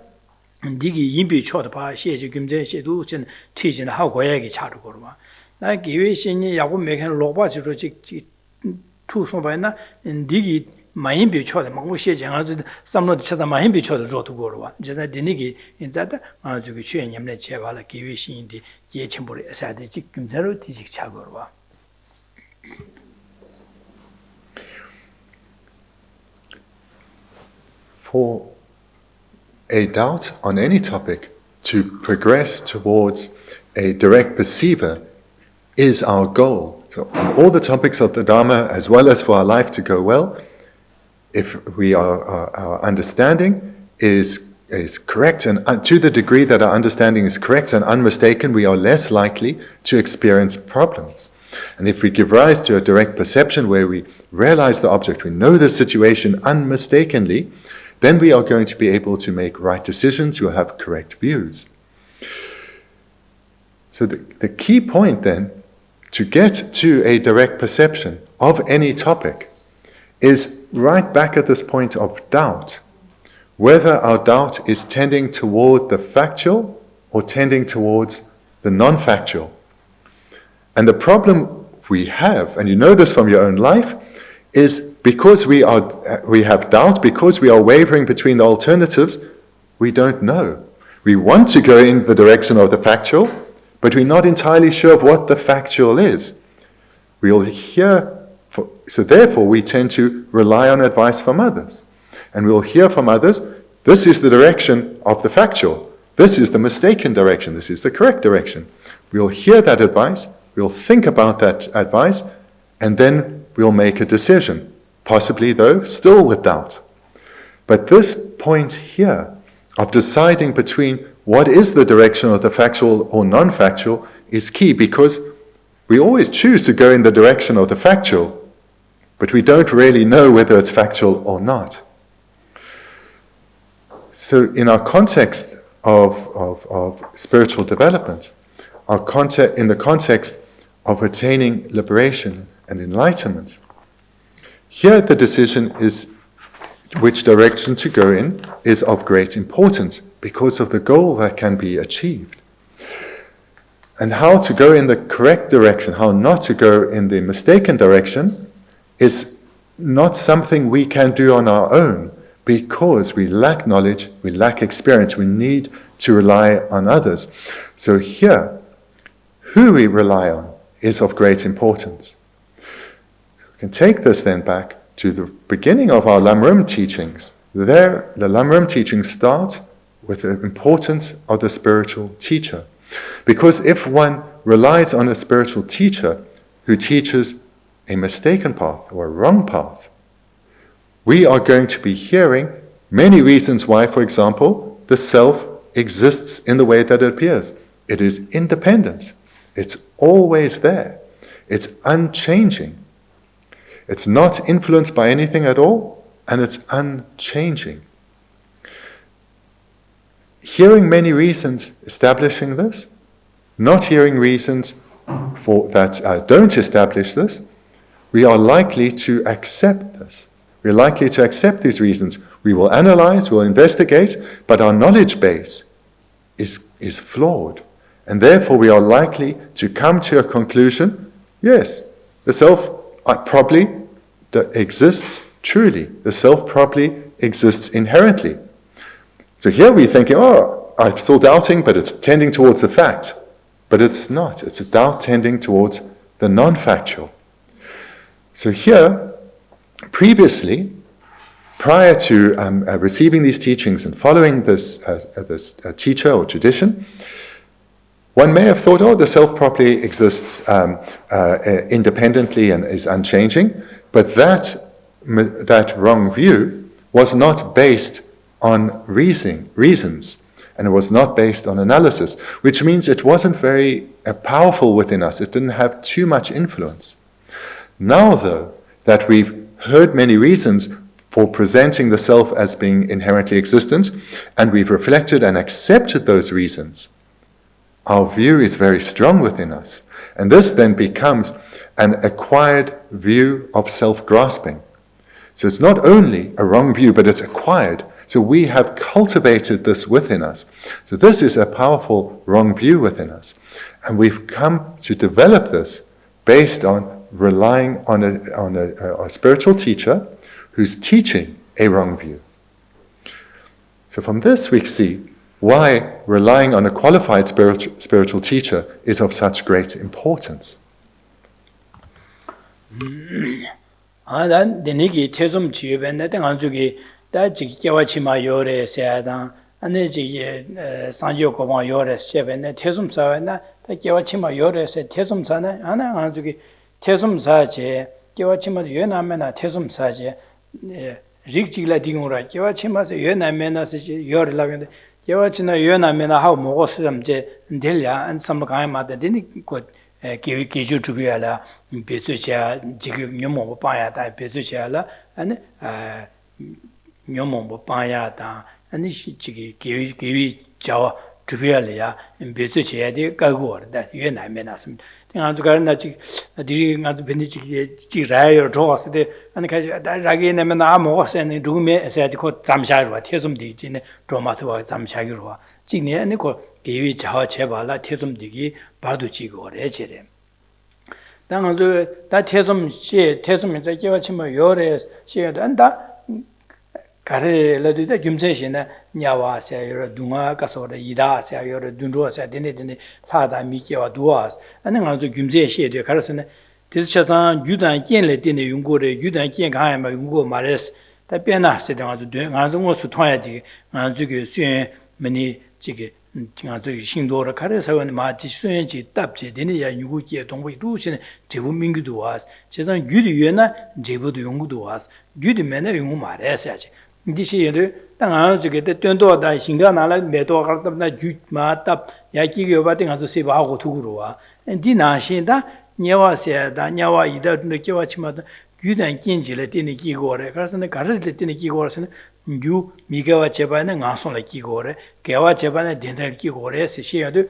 Speaker 1: 니기 인비 초도 봐 시제 김제 시도 진 튀진 하고 얘기 차르고 봐 나 기위신이 약보 매ген 로바지로 지 투송바나 니기 마인 비초的 먹고 시장 아주 삼로 찾아 마인 비초的 로도 거와 이제 되니기 인자다 아주 그 취행님네 제발라 기회신인데 예침불에 사대 지금대로 뒤직 차거와
Speaker 2: For a doubt on any topic to progress towards a direct perceiver is our goal. So on all the topics of the Dharma, as well as for our life to go well, if our understanding is correct, and to the degree that our understanding is correct and unmistaken, we are less likely to experience problems. And if we give rise to a direct perception where we realize the object, we know the situation unmistakenly, then we are going to be able to make right decisions, we'll have correct views. So the key point then, to get to a direct perception of any topic, is right back at this point of doubt, whether our doubt is tending toward the factual or tending towards the non-factual. And the problem we have, and you know this from your own life, is because we have doubt, because we are wavering between the alternatives, we don't know. We want to go in the direction of the factual, but we're not entirely sure of what the factual is. We'll hear. So therefore, we tend to rely on advice from others. And we'll hear from others, this is the direction of the factual. This is the mistaken direction. This is the correct direction. We'll hear that advice, we'll think about that advice, and then we'll make a decision. Possibly, though, still with doubt. But this point here of deciding between what is the direction of the factual or non-factual is key, because we always choose to go in the direction of the factual, but we don't really know whether it's factual or not. So in our context of spiritual development, in the context of attaining liberation and enlightenment, here the decision is which direction to go in is of great importance because of the goal that can be achieved. And how to go in the correct direction, how not to go in the mistaken direction, is not something we can do on our own because we lack knowledge, we lack experience, we need to rely on others. So here, who we rely on is of great importance. We can take this then back to the beginning of our Lamrim teachings. There, the Lamrim teachings start with the importance of the spiritual teacher. Because if one relies on a spiritual teacher who teaches a mistaken path or a wrong path, we are going to be hearing many reasons why, for example, the self exists in the way that it appears. It is independent. It's always there. It's unchanging. It's not influenced by anything at all, and it's unchanging. Hearing many reasons establishing this, not hearing reasons that don't establish this, we are likely to accept this. We're likely to accept these reasons. We will analyze, we'll investigate, but our knowledge base is flawed. And therefore we are likely to come to a conclusion, yes, the self probably exists truly. The self probably exists inherently. So here we're thinking, I'm still doubting, but it's tending towards the fact. But it's not. It's a doubt tending towards the non-factual. So here, previously, prior to receiving these teachings and following this teacher or tradition, one may have thought, the self properly exists independently and is unchanging, but that wrong view was not based on reasons, and it was not based on analysis, which means it wasn't very powerful within us. It didn't have too much influence. Now, though, that we've heard many reasons for presenting the self as being inherently existent, and we've reflected and accepted those reasons, our view is very strong within us. And this then becomes an acquired view of self-grasping. So it's not only a wrong view, but it's acquired. So we have cultivated this within us. So this is a powerful wrong view within us. And we've come to develop this based on relying on a spiritual teacher who's teaching a wrong view. So from this we see why relying on a qualified spiritual teacher is of such great importance.
Speaker 1: Rigjigla dingura kewa chima se yena mena se yor lavende kewa china yena mena ha mo sam je delya an sam ga ma de ni ko ke ju tu ya la bezu cha jig nyomo pa ya da bezu cha la an nyomo pa ya da an shi jig ke jawa tu ya le ya bezu cha de ga go da yena mena sam 안주 가는 아직 뒤리 아주 bendigo 지라요 좋았을 아니 가지 라게 내면 아 먹었어요. rum에 해야지 그 잠샤로 태좀디 있지네. 토마토와 잠샤기로. 지네 아니 그 개위 자와 제발라 태좀디기 봐도 지고 그래지래. 당한저 다 태좀에서 개와치면 요래 시에도 안다. 가르래도 김세신에 냐와세요 둥아 가서래 이다세요 둔로세 데네데네 사다 미케와 두아스 아는 아주 김세시에 가르스네 디스차산 유단 견레 데네 용고래 유단 견 가야마 용고 말레스 다 변나세 아주 아주 뭐수 통야지 아주 그 수행 머니 지게 아주 신도를 가르서는 마치 수행지 답지 데네야 유고기에 동부이 두시네 제부민규도 와스 제단 유리여나 제부도 용구도 와스 유리면에 용고 말해야지 디시에도 당한 저게 된도다 신가 나라 매도 갈답나 주마답 야기게 바팅 아주 세바하고 두고로와 디나신다 녀와세다 녀와 이다 느껴와치마다 유단 낀지를 되는 기고래 그래서 가르을 되는 기고라서는 유 미가와 제반에 가송을 기고래 개와 제반에 된들 기고래 시에도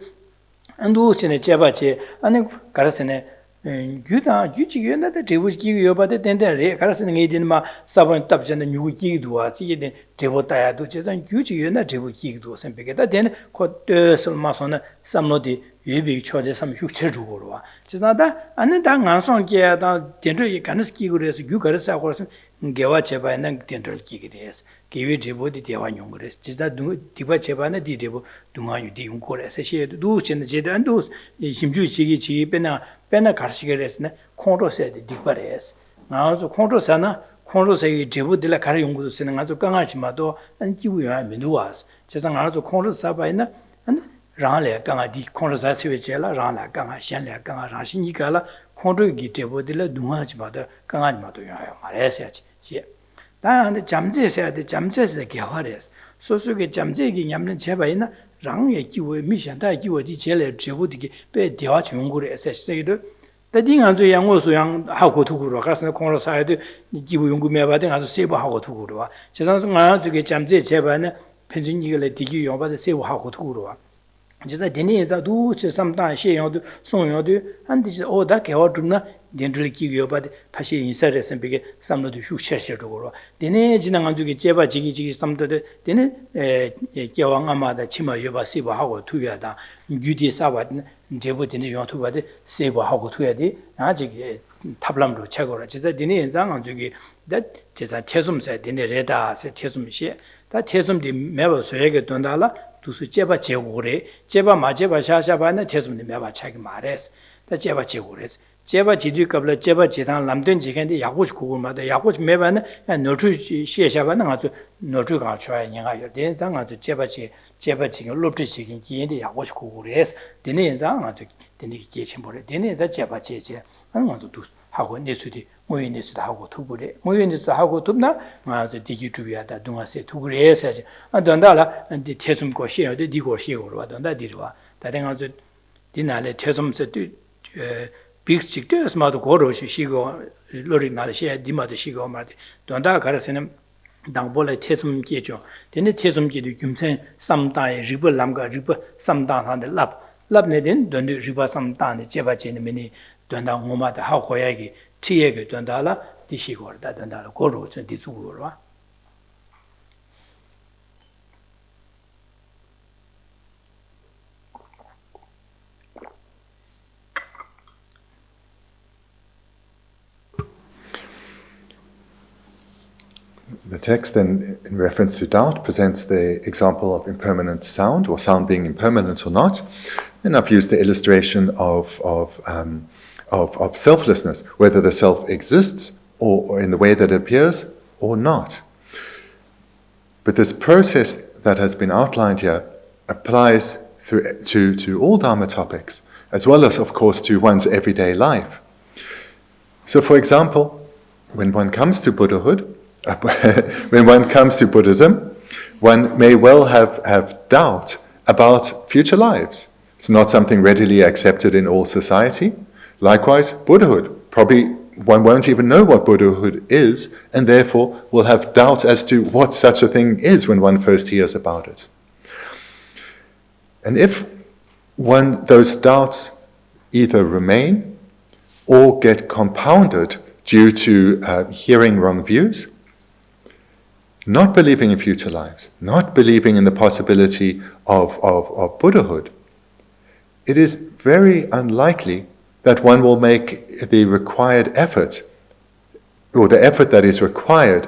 Speaker 1: 안도스네 제바체 아니 가르스네 유다 유지연다 제부기 여바데 된데 가르스는 에딘마 사번 답전의 유기기도 와지게 제보다야도 제단 유지연다 제부기도 선배게다 된 코드설마선은 삼로디 예비 초대 36체 주고로 와 제사다 안은 당 안송게다 된저이 가능스기 그래서 유가르사고 그래서 개와 제바는 된들 기게 돼서 개위 제보디 대화 용거래서 제사 디바 제바는 디데보 동아유디 용거래서 시에도 두신의 제단도 심주지기 지배나 배나 가르치게랬네 콘로세디 디바레스 나아서 콘로사나 콘로세이 제보들라 가르 용구도 쓰는 아주 강하지마도 안 기우야 민도와스 제상 아주 콘로사바이나 안 라레 강아디 콘로사세에 제라 라라 강아 셴레 강아 라신이가라 콘로기 제보들라 동하지마도 강하지마도 야야 말해야지 예 다한테 잠제해야 돼 잠제해서 개화레스 소소게 잠제기 냠는 제바이나 랑의 기회 미션다 기회디 제레 제보디기 배 대화 중고를 에세스에도 다딩 저 양고 소양 하고 두고로 가서 공로 사야도 기부 연구매 받은 가서 세부 하고 두고로 제상서 가 저게 잠제 제반에 편진이를 디기 용받아 세부 하고 두고로 제가 데네자도 제삼다 시용도 송용도 한디지 오다 개어드나 덴들이 기요바데 다시 인사를 선비게 삼로도 슈셔셔도로 데네 지나간 중에 제바 지기 삼도데 데네 개왕 아마다 치마 여바 세부 하고 투야다 유디 사바 제부 데네 용투바데 세부 하고 투야디 아직 탑람도 채고라 제가 데네 인상한 중에 다 제가 태숨세 데네 레다세 태숨시 다 태숨디 매버 소에게 돈달라 두수 제바 제고래 제바 마제바 샤샤바는 태숨디 매바 차기 말했어 다 제바 제고래서 제바 지뒤 qabla 제바 지당 남된 지겐데 야고치 구구마다 야고치 매바는 노주 시샤바는 아주 노주가 좋아야 내가요 된상 아주 제바지 롭지 지긴 기인데 야고치 구구래서 되는 인상 아주 되는 게 침보래 되는 인상 제바 제제 아주 두 하고 내수디 모인내수도 하고 두부래 모인내수도 하고 둡나 아주 디기 주비하다 동아세 두부래서 아 don다라 태숨 거시여도 디고 시고로 와던다 디르와 다른 아주 디나래 태숨세 빅스 직도 스마도 고로시 시고 로릭 나르시에 디마도 시고 말데 돈다 가르세는 당볼에 태숨 계죠 되네 태숨기도 금생 삼다의 리버 람가 리버 삼다한데 랍네된 돈도 리버 삼다네 제바제는 미니 돈다 고마다 하고 야기 티에게 돈다라 디시고다 돈다라 고로 저 디수고로
Speaker 2: The text then, in reference to doubt, presents the example of impermanent sound, or sound being impermanent or not. And I've used the illustration of selflessness, whether the self exists or in the way that it appears or not. But this process that has been outlined here applies to all Dharma topics, as well as, of course, to one's everyday life. So, for example, when one comes to Buddhahood, when one comes to Buddhism, one may well have doubt about future lives. It's not something readily accepted in all society. Likewise, Buddhahood. Probably one won't even know what Buddhahood is, and therefore will have doubt as to what such a thing is when one first hears about it. And if those doubts either remain or get compounded due to hearing wrong views, not believing in future lives, not believing in the possibility of Buddhahood, it is very unlikely that one will make the required effort, or the effort that is required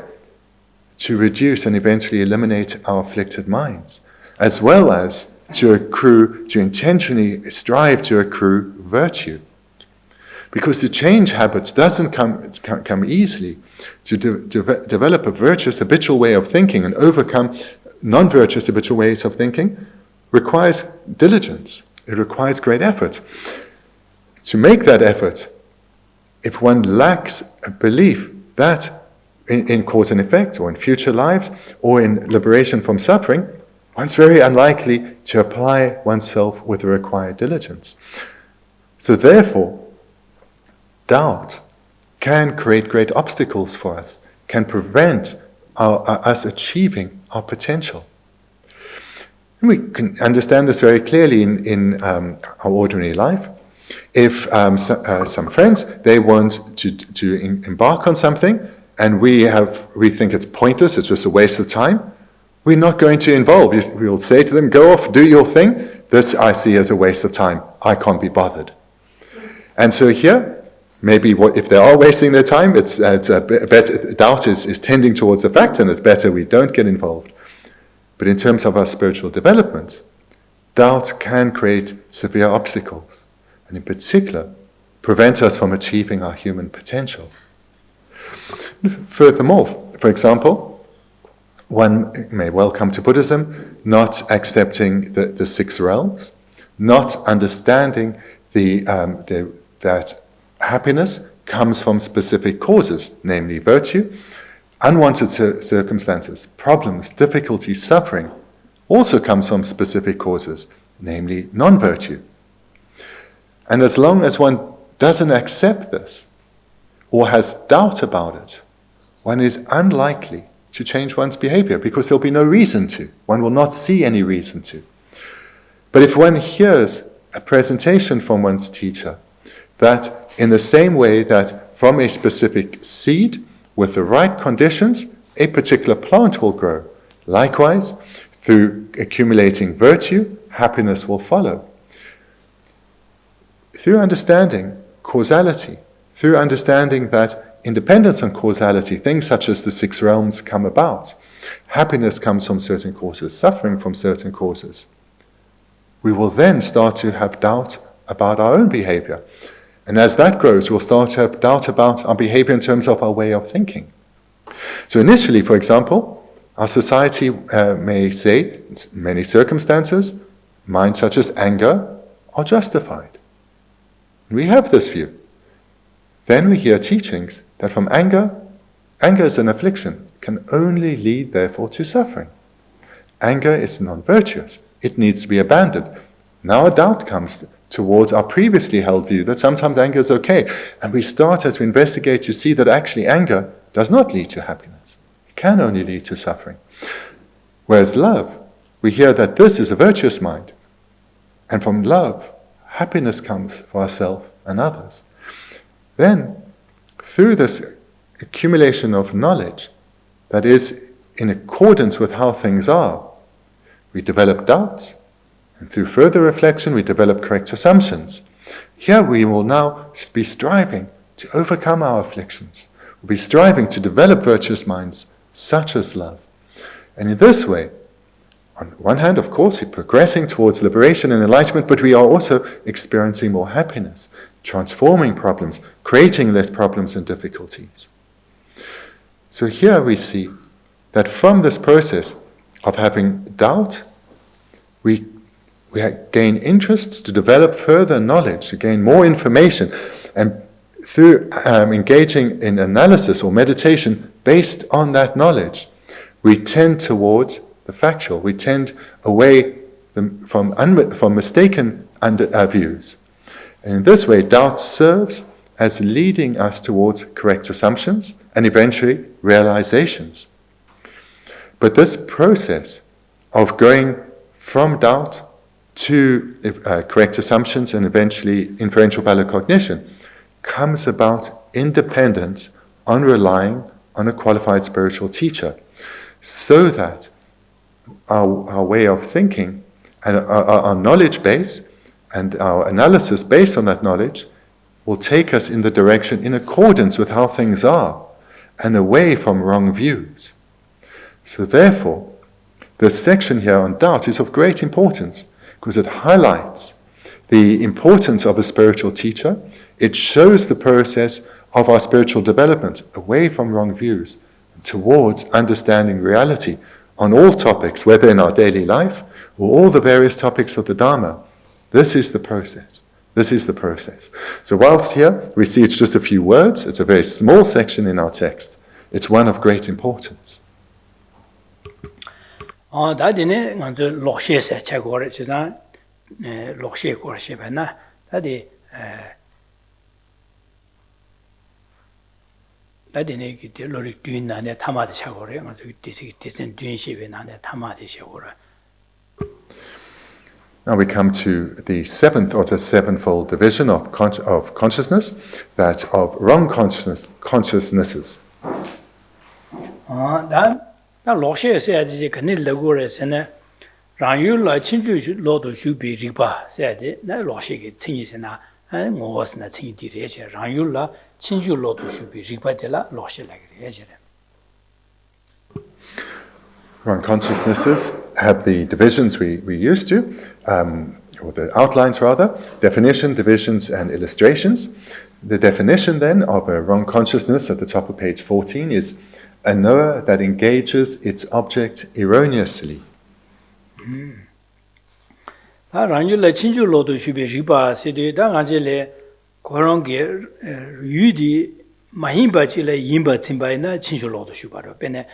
Speaker 2: to reduce and eventually eliminate our afflicted minds, as well as to intentionally strive to accrue virtue. Because to change habits doesn't come easily. To develop a virtuous habitual way of thinking and overcome non-virtuous habitual ways of thinking requires diligence. It requires great effort. To make that effort, if one lacks a belief that in cause and effect, or in future lives, or in liberation from suffering, one's very unlikely to apply oneself with the required diligence. So therefore, doubt can create great obstacles for us, can prevent us achieving our potential. And we can understand this very clearly in our ordinary life. If some friends, they want to embark on something, and we think it's pointless, it's just a waste of time, we're not going to involve. We will say to them, go off, do your thing. This I see as a waste of time. I can't be bothered. And so here, maybe if they are wasting their time, it's a better, doubt is tending towards the fact, and it's better we don't get involved. But in terms of our spiritual development, doubt can create severe obstacles, and in particular, prevent us from achieving our human potential. Furthermore, for example, one may well come to Buddhism not accepting the six realms, not understanding that happiness comes from specific causes, namely virtue. Unwanted circumstances, problems, difficulties, suffering also comes from specific causes, namely non-virtue. And as long as one doesn't accept this or has doubt about it, one is unlikely to change one's behavior because there'll be no reason to. One will not see any reason to. But if one hears a presentation from one's teacher that in the same way that from a specific seed, with the right conditions, a particular plant will grow. Likewise, through accumulating virtue, happiness will follow. Through understanding causality, through understanding that independence on causality, things such as the 6 realms come about. Happiness comes from certain causes, suffering from certain causes. We will then start to have doubt about our own behavior. And as that grows, we'll start to have doubt about our behavior in terms of our way of thinking. So initially, for example, our society may say, in many circumstances, minds such as anger are justified. We have this view. Then we hear teachings that from anger is an affliction, can only lead, therefore, to suffering. Anger is non-virtuous. It needs to be abandoned. Now a doubt comes towards our previously held view that sometimes anger is okay. And we start, as we investigate, to see that actually anger does not lead to happiness. It can only lead to suffering. Whereas love, we hear that this is a virtuous mind. And from love, happiness comes for ourselves and others. Then, through this accumulation of knowledge that is in accordance with how things are, we develop doubts, and through further reflection we develop correct assumptions. Here we will now be striving to overcome our afflictions. We'll be striving to develop virtuous minds such as love. And in this way, on one hand, of course, we're progressing towards liberation and enlightenment, but we are also experiencing more happiness, transforming problems, creating less problems and difficulties. So here we see that from this process of having doubt, we gain interest to develop further knowledge, to gain more information, and through engaging in analysis or meditation based on that knowledge, we tend towards the factual. We tend away from mistaken views. And in this way, doubt serves as leading us towards correct assumptions and eventually realizations. But this process of going from doubt to correct assumptions and eventually inferential valid cognition comes about independent on relying on a qualified spiritual teacher, so that our way of thinking and our knowledge base and our analysis based on that knowledge will take us in the direction in accordance with how things are and away from wrong views. So therefore, this section here on doubt is of great importance because it highlights the importance of a spiritual teacher. It shows the process of our spiritual development away from wrong views towards understanding reality on all topics, whether in our daily life or all the various topics of the Dharma. This is the process. This is the process. So whilst here we see it's just a few words, it's a very small section in our text. It's one of great importance.
Speaker 1: 다디네 먼저 록셰세 제거를 지나 록셰 거시바나 다디 다디네 기대 로릭 듄나네 타마데 샤고래 먼저 디센 듄시베나네 타마데 샤고라.
Speaker 2: Now we come to the seventh or the sevenfold division of consciousness, that of wrong consciousnesses.
Speaker 1: 나 록셰세야지 근일 레고레세네 라유라 친주 로도 슈비 리바 세야데 나 록셰게 챙이세나 뭐스나 챙이디레제 라유라 친주 로도 슈비 리바데라 록셰라게레제.
Speaker 2: Wrong consciousnesses have the divisions we used to, or the outlines rather, definition, divisions, and illustrations. The definition then of a wrong consciousness at the top of page 14 is a knower that engages its object erroneously.
Speaker 1: 라유라 친주 로도 슈비 리바 세데 당한젤레 고런게 유디 마힘바질레 임바침바이나 친주 로도 슈바로 베네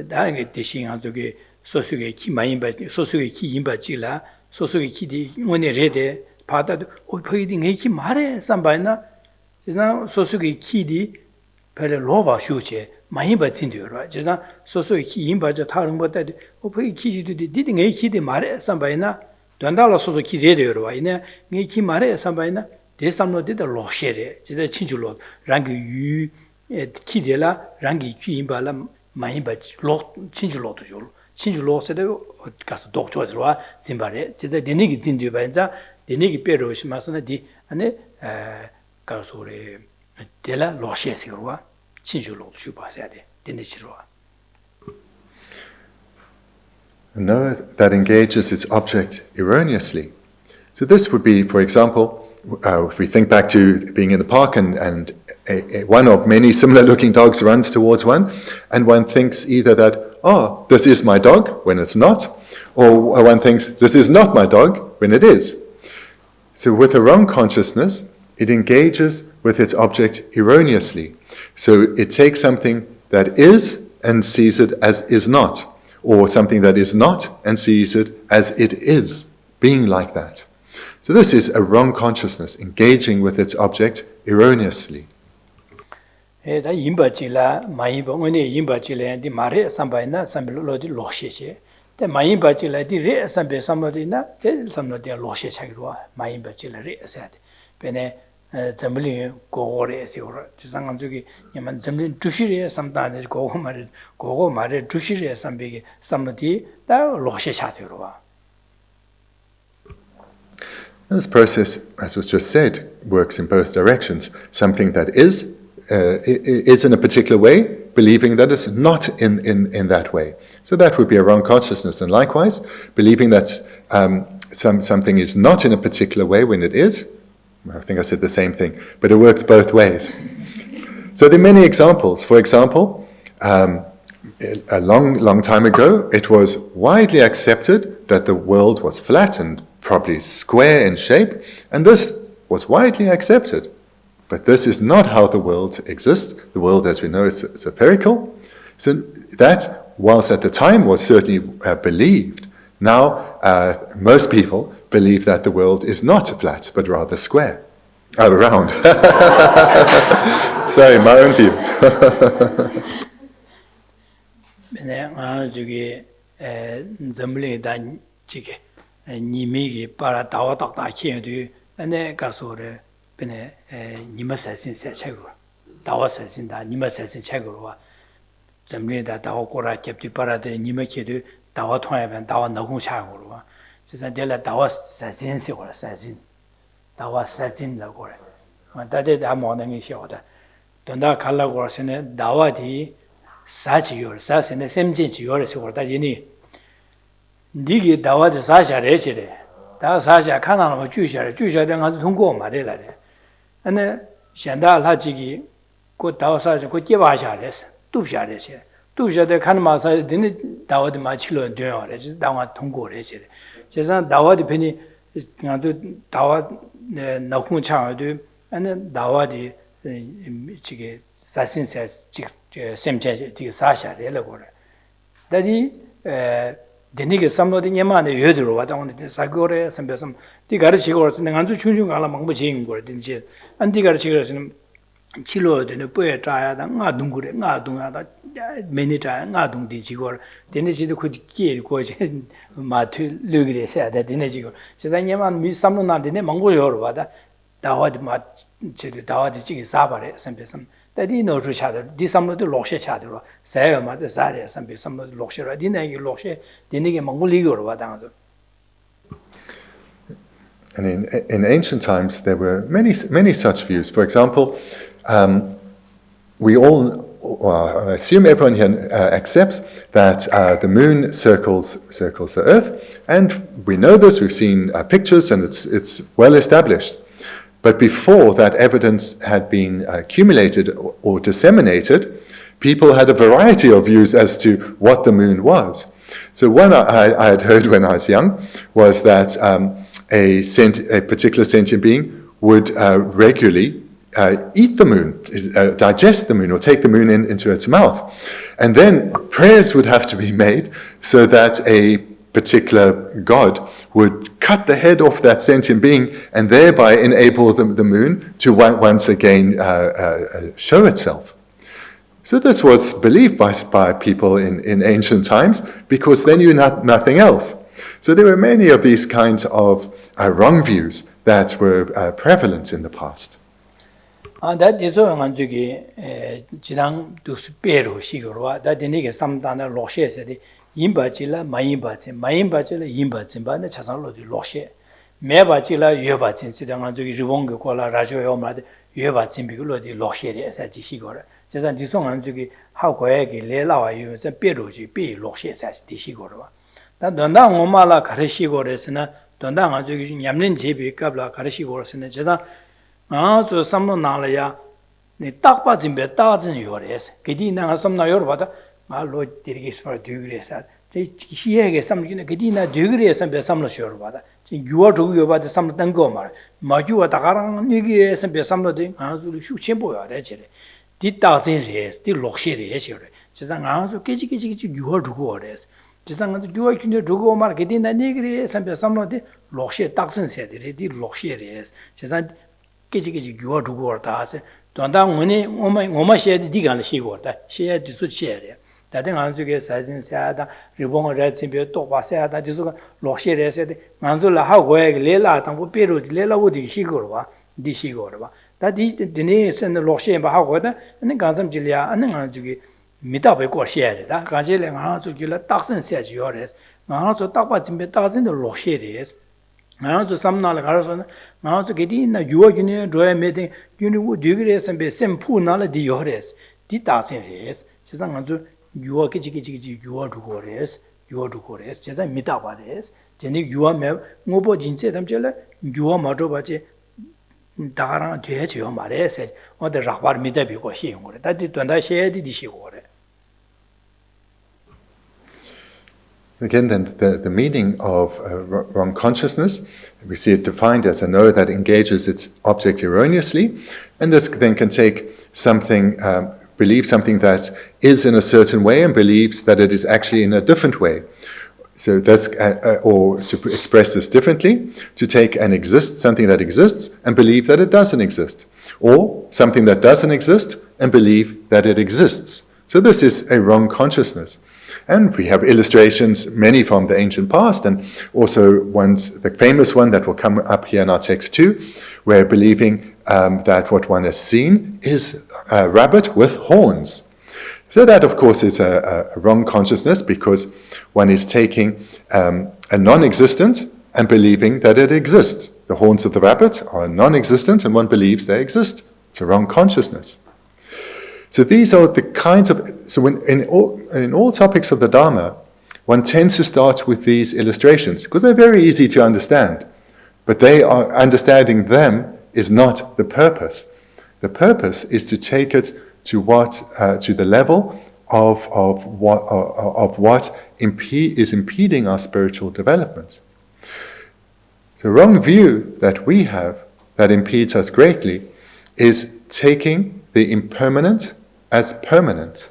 Speaker 1: 다게 대신 저기 소수의 키 마임바 소수의 키 임바지라 소수의 키디 원에 레데 바다도 오퍼이딩 해키 말에 삼바이나 지상 소수기 키디 별에 로바 쇼체 마이바 진되어라. 지상 소수기 키 임바저 다른 것들 오페 키지도 디딩에 키디 말에 삼바이나 돈달로 소수 키제되어라. 이네 네 키 말에 삼바이나 대삼로데다 로셰레. 지상 친줄로 랑기 유 키데라 랑기 키 임발라 마이바 로 친줄로도 줄. 친줄로세데 가서 독조들와 진바레. 지상 데니기 진되어반자 데니기 빼로시마스나 디 안에 가서래 데라 로셰스로와 친줄로 주바셔야 돼. 데니시로와.
Speaker 2: No, that engages its object erroneously. So this would be, for example, if we think back to being in the park and one of many similar-looking dogs runs towards one thinks either that, oh, this is my dog, when it's not, or one thinks, this is not my dog, when it is. So with a wrong consciousness, it engages with its object erroneously. So it takes something that is and sees it as is not, or something that is not and sees it as it is, being like that. So this is a wrong consciousness, engaging with its object erroneously.
Speaker 1: 다 임바지라 마이봉원에 임바지라 디 마레 삼바이나 삼빌로디 로셰셰 데 마이바지라 디 레 삼베 삼로디나 데 삼로디 로셰차기로 마이바지라 레 사데 베네 점리 고고레 세오라 지상한 저기 냐만 점리 주시레 삼다네 고고 말에 주시레 삼베게 삼로디 다 로셰차되로 와.
Speaker 2: This process, as was just said, works in both directions. Something that is in a particular way, believing that it's not in that way. So that would be a wrong consciousness. And likewise, believing that something is not in a particular way when it is. I think I said the same thing, but it works both ways. So there are many examples. For example, a long time ago, it was widely accepted that the world was flat and probably square in shape, and this was widely accepted. But this is not how the world exists. The world, as we know, is spherical. So that, whilst at the time was certainly believed, now most people believe that the world is not flat, but rather square. Round. Sorry, my own view.
Speaker 1: 니미기 para dawa takta kiyendu ane kasore bene nima sasin se chegro dawa sasin da nima sasin chegro wa zamle da dawa kora kyapti para de nima kedu dawa thwa ban dawa nagung chagro wa jisan de la dawa sasin se ora sasin dawa sasin la gore ma da de da mo nang shi oda donda khala gore sene dawa di sa chi yor sa sene semjin chi yor se ora da yini 니기 다와데 사샤레치레 다 사샤 카나노 주샤레 주샤데 가서 통고 말이라래 근데 현다 라지기 고 다와사지 고 제바샤레스 뚜샤레시 뚜샤데 카나마사 드니 다와데 마치로 되어래 지 다와 통고레치 제산 다와데 편이 나도 다와 나군 차도 아니 다와디 지게 사신세 지 셈제 지 사샤레라고 그래 다디 데니게 삼노디 녀만에 여드로 와다 오늘 사고래 선배선 디가르치고 그래서 내가 아주 충충 갈라 망부 지인 거 이제 안디가르치고 그래서는 치료되는 뼈에 짜야다 나 둥그래 나 둥하다 매니자 나 둥디 지고 데니지도 그 끼고 마트 르그레서 다 데니지고 세상 녀만 미 삼노 나데네 망고 여러 와다 다와디 마 제도 다와디 지기 사바래 선배선 다디 노주 차들 디 삼로도 록셰 차들로 사야마도 사레 삼비 삼로도 록셰라 디네기 록셰 디네기 몽골리고로 와당서.
Speaker 2: And in ancient times there were many such views. For example, we all, well, I assume everyone here accepts that the moon circles the earth, and we know this, we've seen pictures, and it's well established. But before that evidence had been accumulated or disseminated, people had a variety of views as to what the moon was. So one I had heard when I was young was that a particular sentient being would regularly eat the moon, digest the moon, or take the moon into its mouth. And then prayers would have to be made so that a particular god would cut the head off that sentient being and thereby enable the moon to once again show itself. So this was believed by people in ancient times because they knew nothing else. So there were many of these kinds of wrong views that were prevalent in the past.
Speaker 1: That is all on the Jinang to Spero Shigura, that the nigger sometimes Loshe said, Yimbachilla, Mayimba, Yimbachimba, the Chasalo de Loshe. Mebachilla, Yovacin, Sidan to Rivonga, Kola, Rajo Yomad, Yovacin, Bigulo de Loshe, as at the Shigora. Just on the song on the how Koegi, Lela, you and Peruji, P. Loshe, as the Shigora. That Dondang Omala Karashigores and Dondang Yamlin Jibi, Kabla Karashigores and Jazan. So some Nalaya, the Takpats in Betats in yours. Gedina, some Nayorvata, my Lord Dirigis for degrees. She has some Gedina degrees and Besam Shorvata. You are to you about the Sam Tangomar. Maju at Taran, Nigis and Besam Loding, Anzu Shimbo, actually. Did thousand years, still Loshiri, actually. Chazan, Kichi, you are to go this. Chazan, you are to go marketing and Nigris and Besam Lodi, Loshe Taxon said, it did Loshiri. Chazan. Kichi Gua to Gortas, Dondang Muni, Oma shared Digan Shigota, she had to share. That thing Anzu gets as in Sada, Ribon Red Simple, Topa said, that is Loshe said, Manzula, how Wag, Lela, and Peru, Lela would Shigorva, the Shigorva. That is the names and the Loshe, but how and then Gansam Gilia, and then Anzugi, Mitabe shared. That Gajel and Hanzugilla, Taxon says yours, Manzo Tapas in Betas in the Loshe. Now to some knowledge, now to get in a European dry meeting, you degrees and be same pool knowledge yours. Did that in his, Chizanganzu, you are Kichi, you are to Gores, you are to Gores, Chizan Mitabares, then you are Mobo Jinse Damjela, you are Madobache, Dara to H. your Mare said, or the Rabar Mitabi was she, that did when I shared the she wore.
Speaker 2: Again, then the meaning of wrong consciousness, we see it defined as a know that engages its object erroneously, and this then can take something, believe something that is in a certain way and believes that it is actually in a different way. So that's, or to express this differently, to take something that exists and believe that it doesn't exist, or something that doesn't exist and believe that it exists. So this is a wrong consciousness. And we have illustrations, many from the ancient past, and also the famous one that will come up here in our text too, where believing that what one has seen is a rabbit with horns. So that, of course, is a wrong consciousness, because one is taking a non-existent and believing that it exists. The horns of the rabbit are non-existent, and one believes they exist. It's a wrong consciousness. So these are the kinds of, in all topics of the Dharma, one tends to start with these illustrations, because they're very easy to understand, but understanding them is not the purpose. The purpose is to take it to the level of what is impeding our spiritual development. The wrong view that we have that impedes us greatly is taking the impermanent as permanent.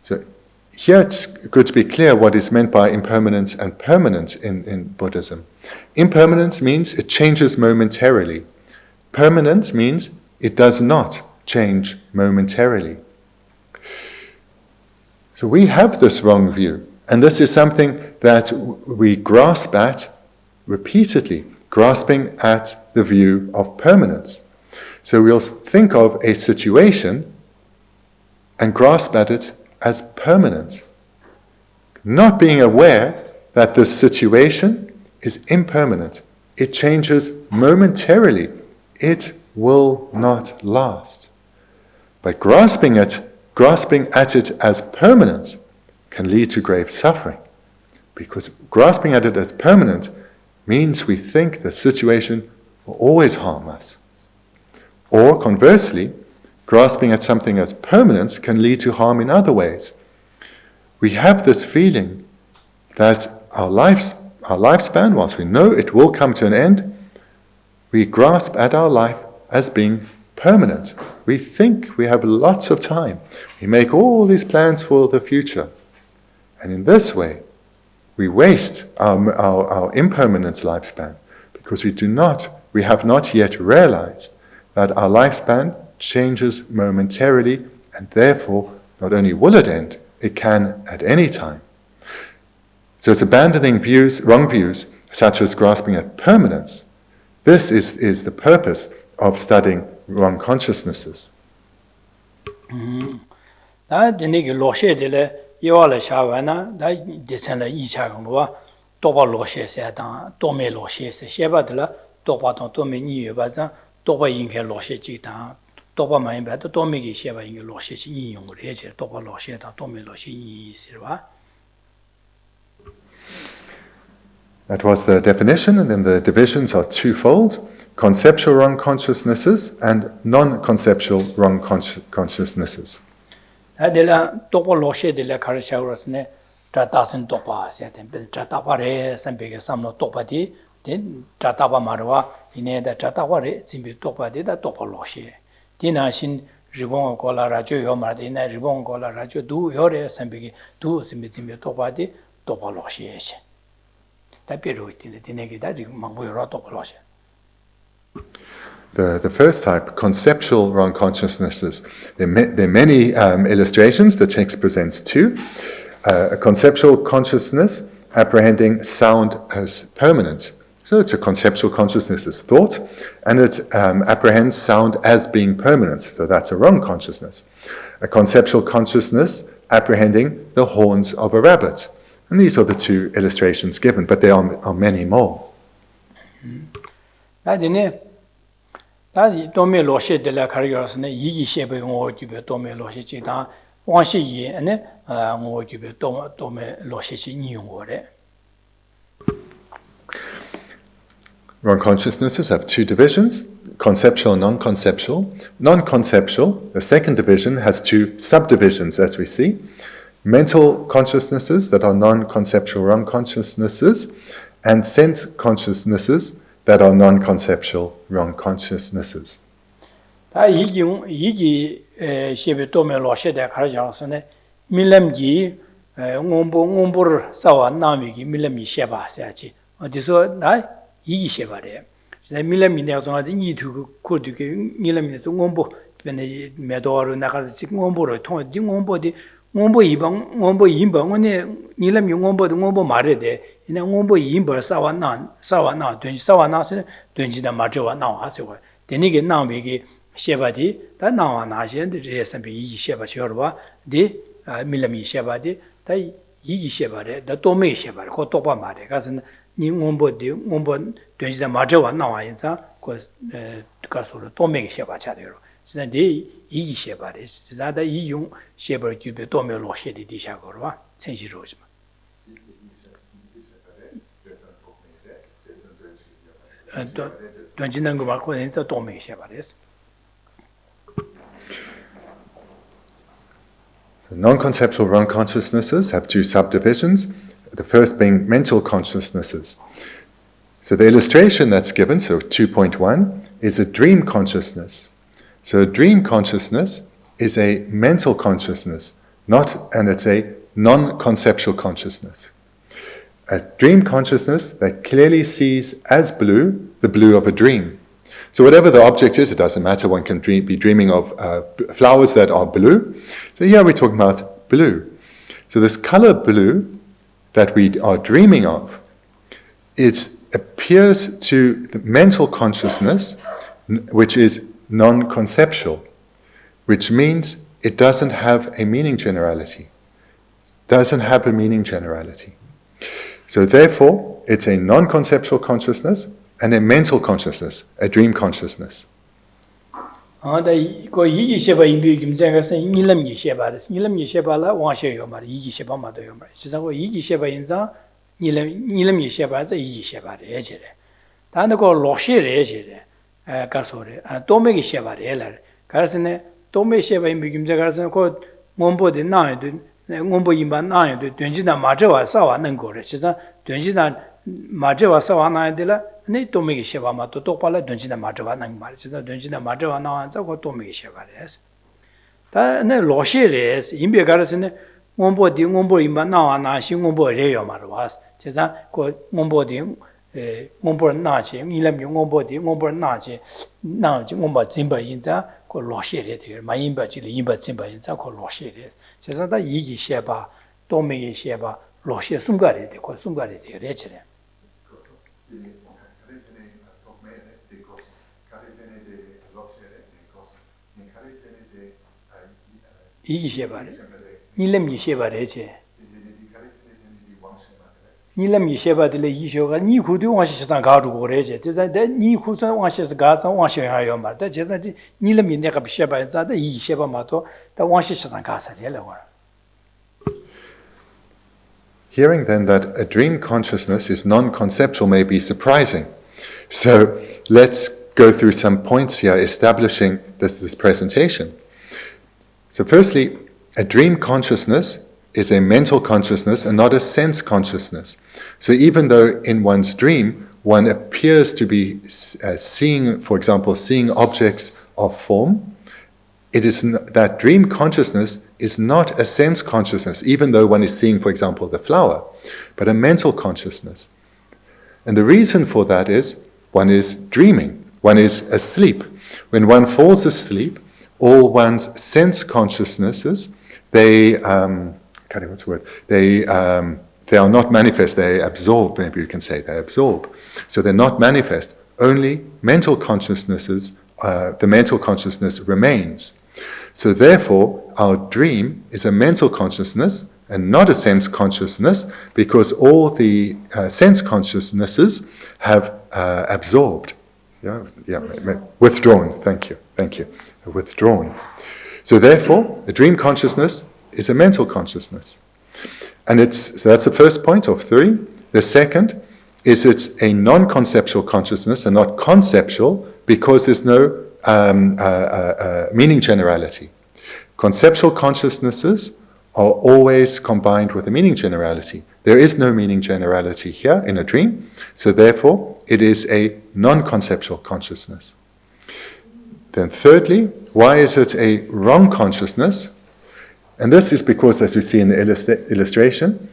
Speaker 2: So here it's good to be clear what is meant by impermanence and permanent in Buddhism. Impermanence means it changes momentarily. Permanence means it does not change momentarily. So we have this wrong view, and this is something that we grasp at repeatedly, grasping at the view of permanence. So we'll think of a situation and grasp at it as permanent, not being aware that this situation is impermanent. It changes momentarily. It will not last. But grasping at it as permanent can lead to grave suffering, because grasping at it as permanent means we think the situation will always harm us. Or conversely, grasping at something as permanent can lead to harm in other ways. We have this feeling that our lifespan, whilst we know it will come to an end, we grasp at our life as being permanent. We think we have lots of time. We make all these plans for the future. And in this way, we waste our impermanent lifespan because we have not yet realized that our lifespan changes momentarily and therefore not only will it end, it can at any time. So it's abandoning wrong views, such as grasping at permanence. This is the purpose of studying wrong consciousnesses. That was the definition, and then the divisions are twofold: conceptual wrong consciousnesses and non-conceptual wrong consciousnesses. The first type, conceptual wrong consciousnesses. There are many illustrations. The text presents two. A conceptual consciousness apprehending sound as permanent. So it's a conceptual consciousness as thought, and it apprehends sound as being permanent. So that's a wrong consciousness. A conceptual consciousness apprehending the horns of a rabbit. And these are the two illustrations given, but there are many more. Wrong consciousnesses have two divisions, conceptual and non-conceptual. Non-conceptual, the second division, has two subdivisions, as we see. Mental consciousnesses that are non-conceptual wrong consciousnesses, and sense consciousnesses that are non-conceptual wrong consciousnesses.
Speaker 1: ngombo yimba ngone nilam ngombo mare de ina ngombo yimba sawana se dwenji da majewa na ha se wa denige na me ge sheba di da na na shen de ye san bi yi sheba chorwa de milam yi sheba de da yi sheba de da to me sheba ko to ba mare ga sen ni ngombo dwenji da majewa na wa yin za ko ka so to me ge sheba cha de ro 진짜 이기 셰바레 진짜다 이용 셰버 규베 도메 로셰디 디샤거와 천시로지마 던지는 거 말고 진짜 도메 셰바레스.
Speaker 2: So non-conceptual wrong consciousnesses have two subdivisions, the first being mental consciousnesses. So the illustration that's given, so 2.1, is a dream consciousness. So a dream consciousness is a mental consciousness, and it's a non-conceptual consciousness. A dream consciousness that clearly sees as blue the blue of a dream. So whatever the object is, it doesn't matter. One can be dreaming of flowers that are blue. So here we're talking about blue. So this color blue that we are dreaming of, it appears to the mental consciousness, which is non-conceptual, which means it doesn't have a meaning generality. So therefore, it's a non-conceptual consciousness and a mental consciousness, a dream consciousness.
Speaker 1: 가소래 도메기 셰바레라 가르스네 도메 셰바 임비김제 가르스네 고 몬보데 나에도 몬보 임바 나에도 된지나 마저와 싸와는 거래 진짜 된지나 마저와 싸와나에들라 네 도메기 셰바마도 똑발라 된지나 마저와 난 말 진짜 된지나 마저와 나와서 고 도메기 셰바레스 다네 로셰레스 임비 가르스네 몬보 임바 나와 나시 몬보 레요 말와 제가 그 몸보디 몸보 나지 이름 몸보디 몸보 나지 나지 몸바 진바 인자 그 로시에 돼요. 마인바지 인바 진바 인자 그 로시에. 제가 다 이기 셰바 도메이 셰바 로시에 숨가리 되고 숨가리 돼요. 레체래. 이기 셰바래. 일렘이 셰바래제. 일렘이 셰바들 이쇼가 니 구도 와시상 가지고 그래제. 제가 니 구선 와시서 가서 와셔야요 말다. 제가 일렘이 내가 셰바자다 이 셰바마도 다 와시상 가서 되려고.
Speaker 2: Hearing then that a dream consciousness is non-conceptual may be surprising. So let's go through some points here establishing this presentation. So firstly, a dream consciousness is a mental consciousness and not a sense consciousness. So even though in one's dream one appears to be seeing, for example, seeing objects of form, it is that dream consciousness is not a sense consciousness, even though one is seeing, for example, the flower, but a mental consciousness. And the reason for that is one is dreaming, one is asleep. When one falls asleep, all one's sense consciousnesses, they are not manifest, they absorb, maybe you can say, they absorb. So they're not manifest, only mental consciousnesses, the mental consciousness remains. So therefore, our dream is a mental consciousness and not a sense consciousness, because all the sense consciousnesses have absorbed. Withdrawn, thank you, withdrawn. So therefore, a dream consciousness is a mental consciousness. And so that's the first point of 3. The second is it's a non-conceptual consciousness and not conceptual, because there's no meaning generality. Conceptual consciousnesses are always combined with a meaning generality. There is no meaning generality here in a dream, so therefore it is a non-conceptual consciousness. Then thirdly, why is it a wrong consciousness? And this is because, as we see in the illustration,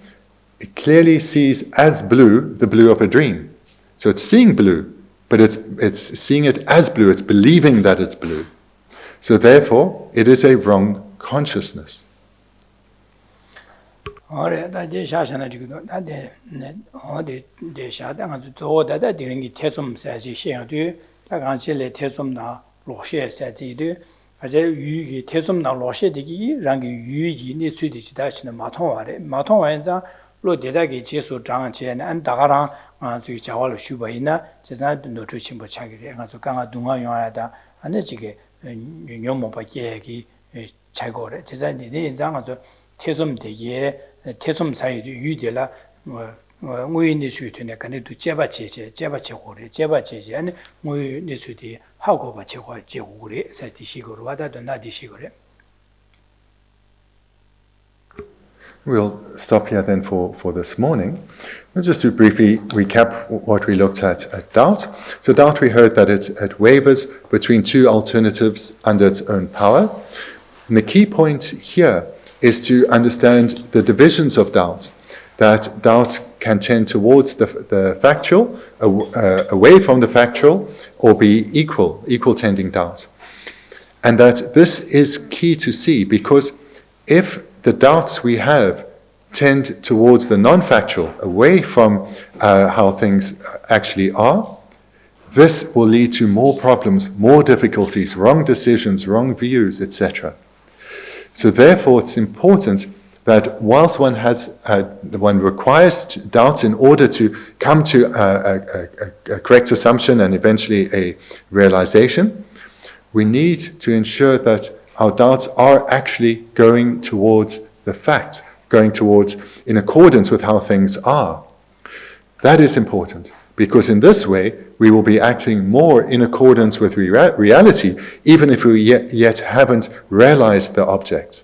Speaker 2: it clearly sees as blue the blue of a dream. So it's seeing blue, but it's seeing it as blue, it's believing that it's blue. So therefore, it is a wrong consciousness.
Speaker 1: lo dedagi jesu zhang chen an dagaran zui jawal shubaina jesa no chu chimbo chagire nga zo kanga dunga yongya da ane jige nyomo ba yegi chagore jesa ni ne zang zo tesum de tesum sai yu de la ngui ni su de ne kan du jeba che gore jeba che ane ngui ni su de hago ba che go je gore sai di shi gore wa da na di shi gore.
Speaker 2: We'll stop here then for this morning. And just to briefly recap what we looked at doubt. So doubt, we heard that it wavers between two alternatives under its own power. And the key point here is to understand the divisions of doubt. That doubt can tend towards the factual, away from the factual, or be equal tending doubt. And that this is key to see, because if the doubts we have tend towards the non-factual, away from how things actually are, this will lead to more problems, more difficulties, wrong decisions, wrong views, etc. So therefore it's important that whilst one requires doubts in order to come to a correct assumption and eventually a realization, we need to ensure that our doubts are actually going towards the fact, going towards in accordance with how things are. That is important, because in this way we will be acting more in accordance with reality, even if we yet haven't realized the object.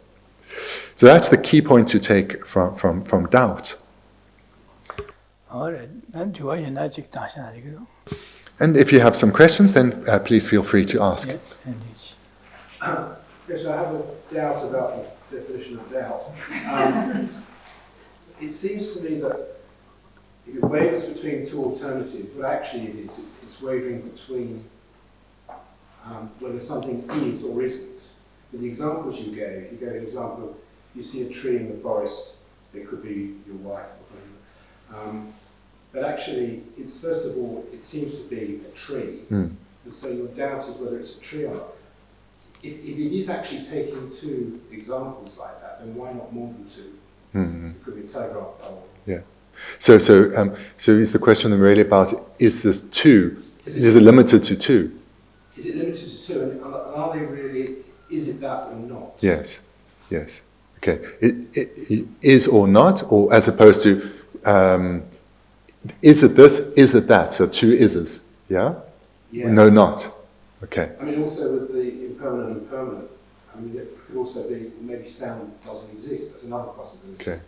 Speaker 2: So that's the key point to take from doubt. And if you have some questions, then please feel free to ask.
Speaker 3: Yes, I have a doubt about the definition of doubt. It seems to me that if it wavers between two alternatives, but actually it is, it's wavering between whether something is or isn't. With the examples you gave an example of, you see a tree in the forest, it could be your wife or whatever. But actually, it's first of all, it seems to be a tree, and so your doubt is whether it's a tree or not. If it is actually taking two examples like that, then why not more than two? It could be a telegraph pole.
Speaker 2: Yeah. So is the question then really about, is this two? Is it limited to two?
Speaker 3: Is it limited to two? And are they really, is it that or not?
Speaker 2: Yes. Okay. It is or not, or as opposed to, is it this, is it that? So two ises, yeah? No, not. Okay.
Speaker 3: I mean, also with the impermanent and permanent, I mean, it could also be maybe sound doesn't exist. That's another possibility.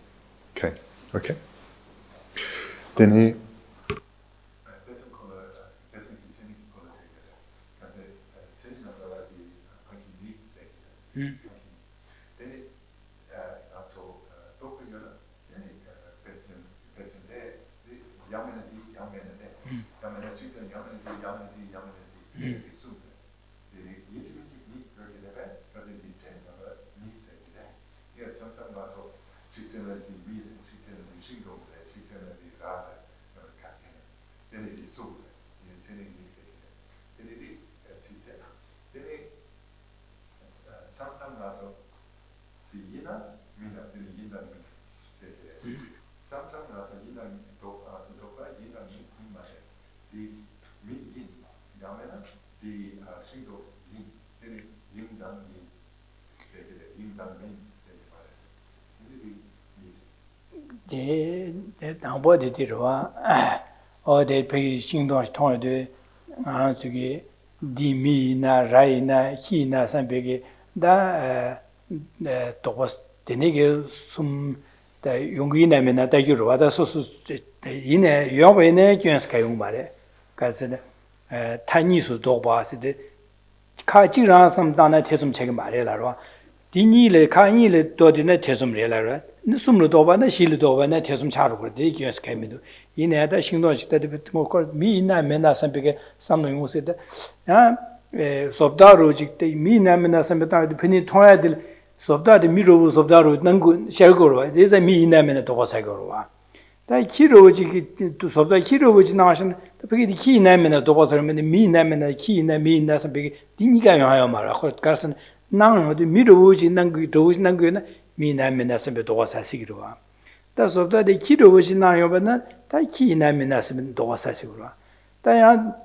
Speaker 2: Okay. Then he.
Speaker 1: 당보 되더라. 어디 배 신동 통해도 저기 디미나 라이나 히나 산베게 다 도스 되네게 숨 용기나면나 다기로 와다 소수 이내 요번에 견스가 용 말에 가서 타니수 도바스데 카지랑 삼다나 태좀 제가 말해라로 디니를 카니를 도디네 태좀 레라로 숨로 도바나 실로 도바나 태좀 차로 그래 견스가 미도 이내다 신도시다데 뭐 미나면나 삼베게 삼는 곳에다 sobdaru jikte mi namena sameta phini thoya dil sobdaru miru sobdaru nangu shargoro desa mi namena dobasa gorwa da kiro jik tu sobda kiro ji nashin da phigi ki namena dobasa mi namena ki na mi na sambe diniga yo mara khot karsan nang do miru ji nangu do nangu na mi namena sambe dobasa sigirwa da sobda de kiro ji na yo bana da ki namena sambe dobasa sigirwa da ya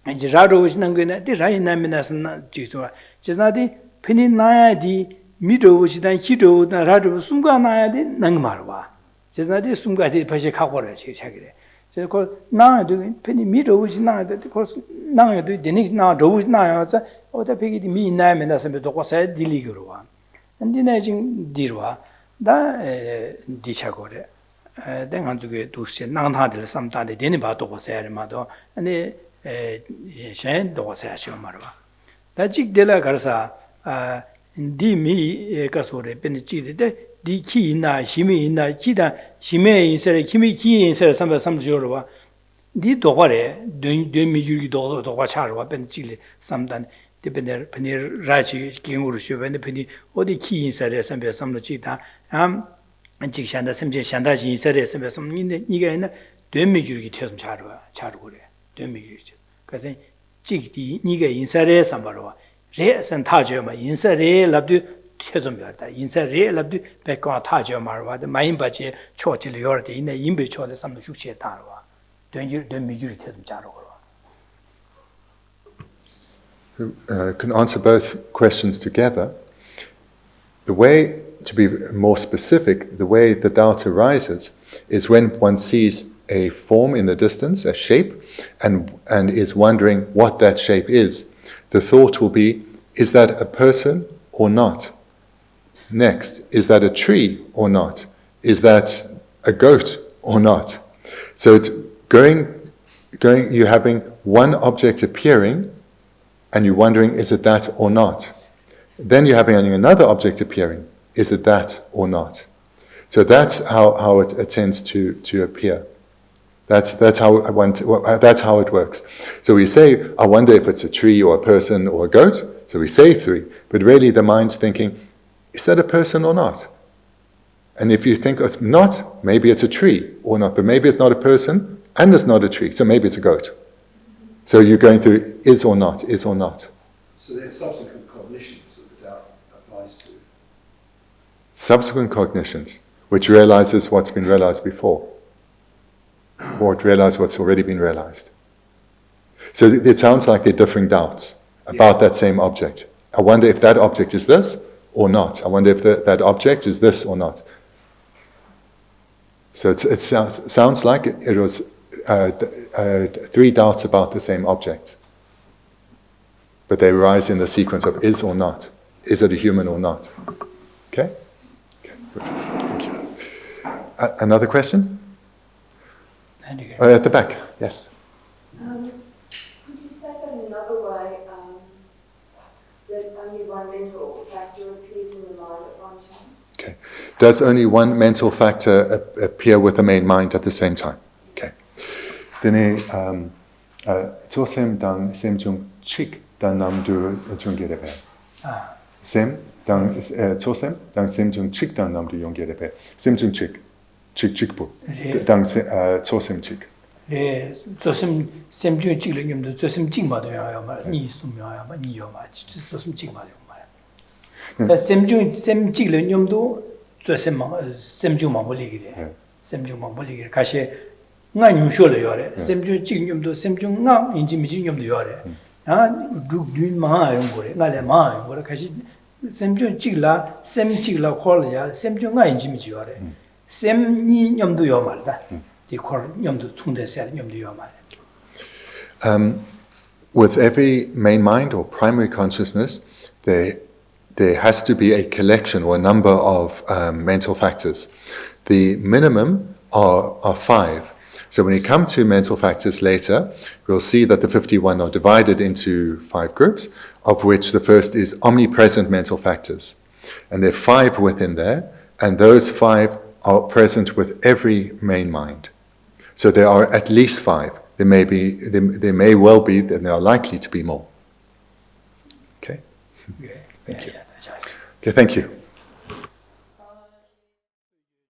Speaker 1: Jaro was Nanguna, the Rainaminasana Jiswa. Jazadi, Peninayadi, Mido, which then Hido, the Radu, Sunganayadi, Nangmarwa. Jazadi Sungati Pajakawara, Chagre. So called now doing Penny Mido, which now the course now do the next now, those now, or the pig me Naminasan, but was said Diligurua. And denaging Dirwa, da Dichagore. Then on to get to say Nanhadil sometimes the Denibato was Arimado, and the shen do sa chu marwa da jik de la garsa di mi ka so re pen chi de di ki na shimi na chi da shime in se kimi ki in se sam sam jo ro di do ga re de mi yu do ga cha ro pen chi le sam dan de pen pen ra chi king ru shu pen pen odi ki in se re sam be sam lo chi da jik shan da sim je shan da ji in se re sam be sam ni ge na de mi yu gi thyo sam cha ro re 그래서 직디 니가 인사레 삼바로와 레선 타죠마 인사레 랍도 최좀이었다 인사레 랍도 백과 타죠마와 마인바지 초질 요르데 이내 인베 초데 삼도 숙시에 따라와 된 미규리 최좀 자로
Speaker 2: can answer both questions together. The way to be more specific, the way the doubt arises is when one sees a form in the distance, a shape, and is wondering what that shape is. The thought will be, is that a person or not? Next, is that a tree or not? Is that a goat or not? So it's going, you're having one object appearing, and you're wondering, is it that or not? Then you're having another object appearing, is it that or not? So that's how it tends to appear. That's how that's how it works. So we say, I wonder if it's a tree or a person or a goat. So we say 3, but really the mind's thinking, is that a person or not? And if you think it's not, maybe it's a tree or not, but maybe it's not a person and it's not a tree, so maybe it's a goat. So you're going through is or not, is or not.
Speaker 3: So there's subsequent cognitions that the doubt applies to.
Speaker 2: Subsequent cognitions, which realizes what's been realized before, or it realizes what's already been realized. So it sounds like they're differing doubts about that same object. I wonder if that object is this or not. I wonder if that object is this or not. So it sounds like it was 3 doubts about the same object. But they arise in the sequence of is or not. Is it a human or not? Okay? Okay, good. Thank you. Another question? At the back, yes.
Speaker 4: Could you state that in another way, that only one mental factor appears in the mind at one time?
Speaker 2: Okay. Does only one mental factor appear with the main mind at the same time? Okay. Dene Tosem dang sem jung chik dan nam du jungirebe. Sem dang Tosem dang sem jung chik dan nam du jungirebe. Sem jung chik bu. Dang Tosem chik.
Speaker 1: 조심 샘주 찍려님도 조심 찍마도 야야마 니 숨야야마 니요마 조심 찍마도 말. 다 샘 찍려님도 조심 샘주만 볼리기래. 샘주만 볼리기래. 가시 nga nyusho le yore semju chignyum do semju nga inji mi chignyum do yore ha du ma yong gore nga le ma yong gore kashi semju chigla sem chigla khol ya semju nga inji mi chi yore sem ni nyum do yo mal da di khol nyum do chungde se nyum do yo mal.
Speaker 2: With every main mind or primary consciousness, there has to be a collection or a number of mental factors. The minimum are 5. So when you come to mental factors later, we'll see that the 51 are divided into 5 groups, of which the first is omnipresent mental factors. And there are 5 within there, and those 5 are present with every main mind. So there are at least 5. There may well be, and there are likely to be more. Okay?
Speaker 1: Thank you.
Speaker 2: Okay, thank you.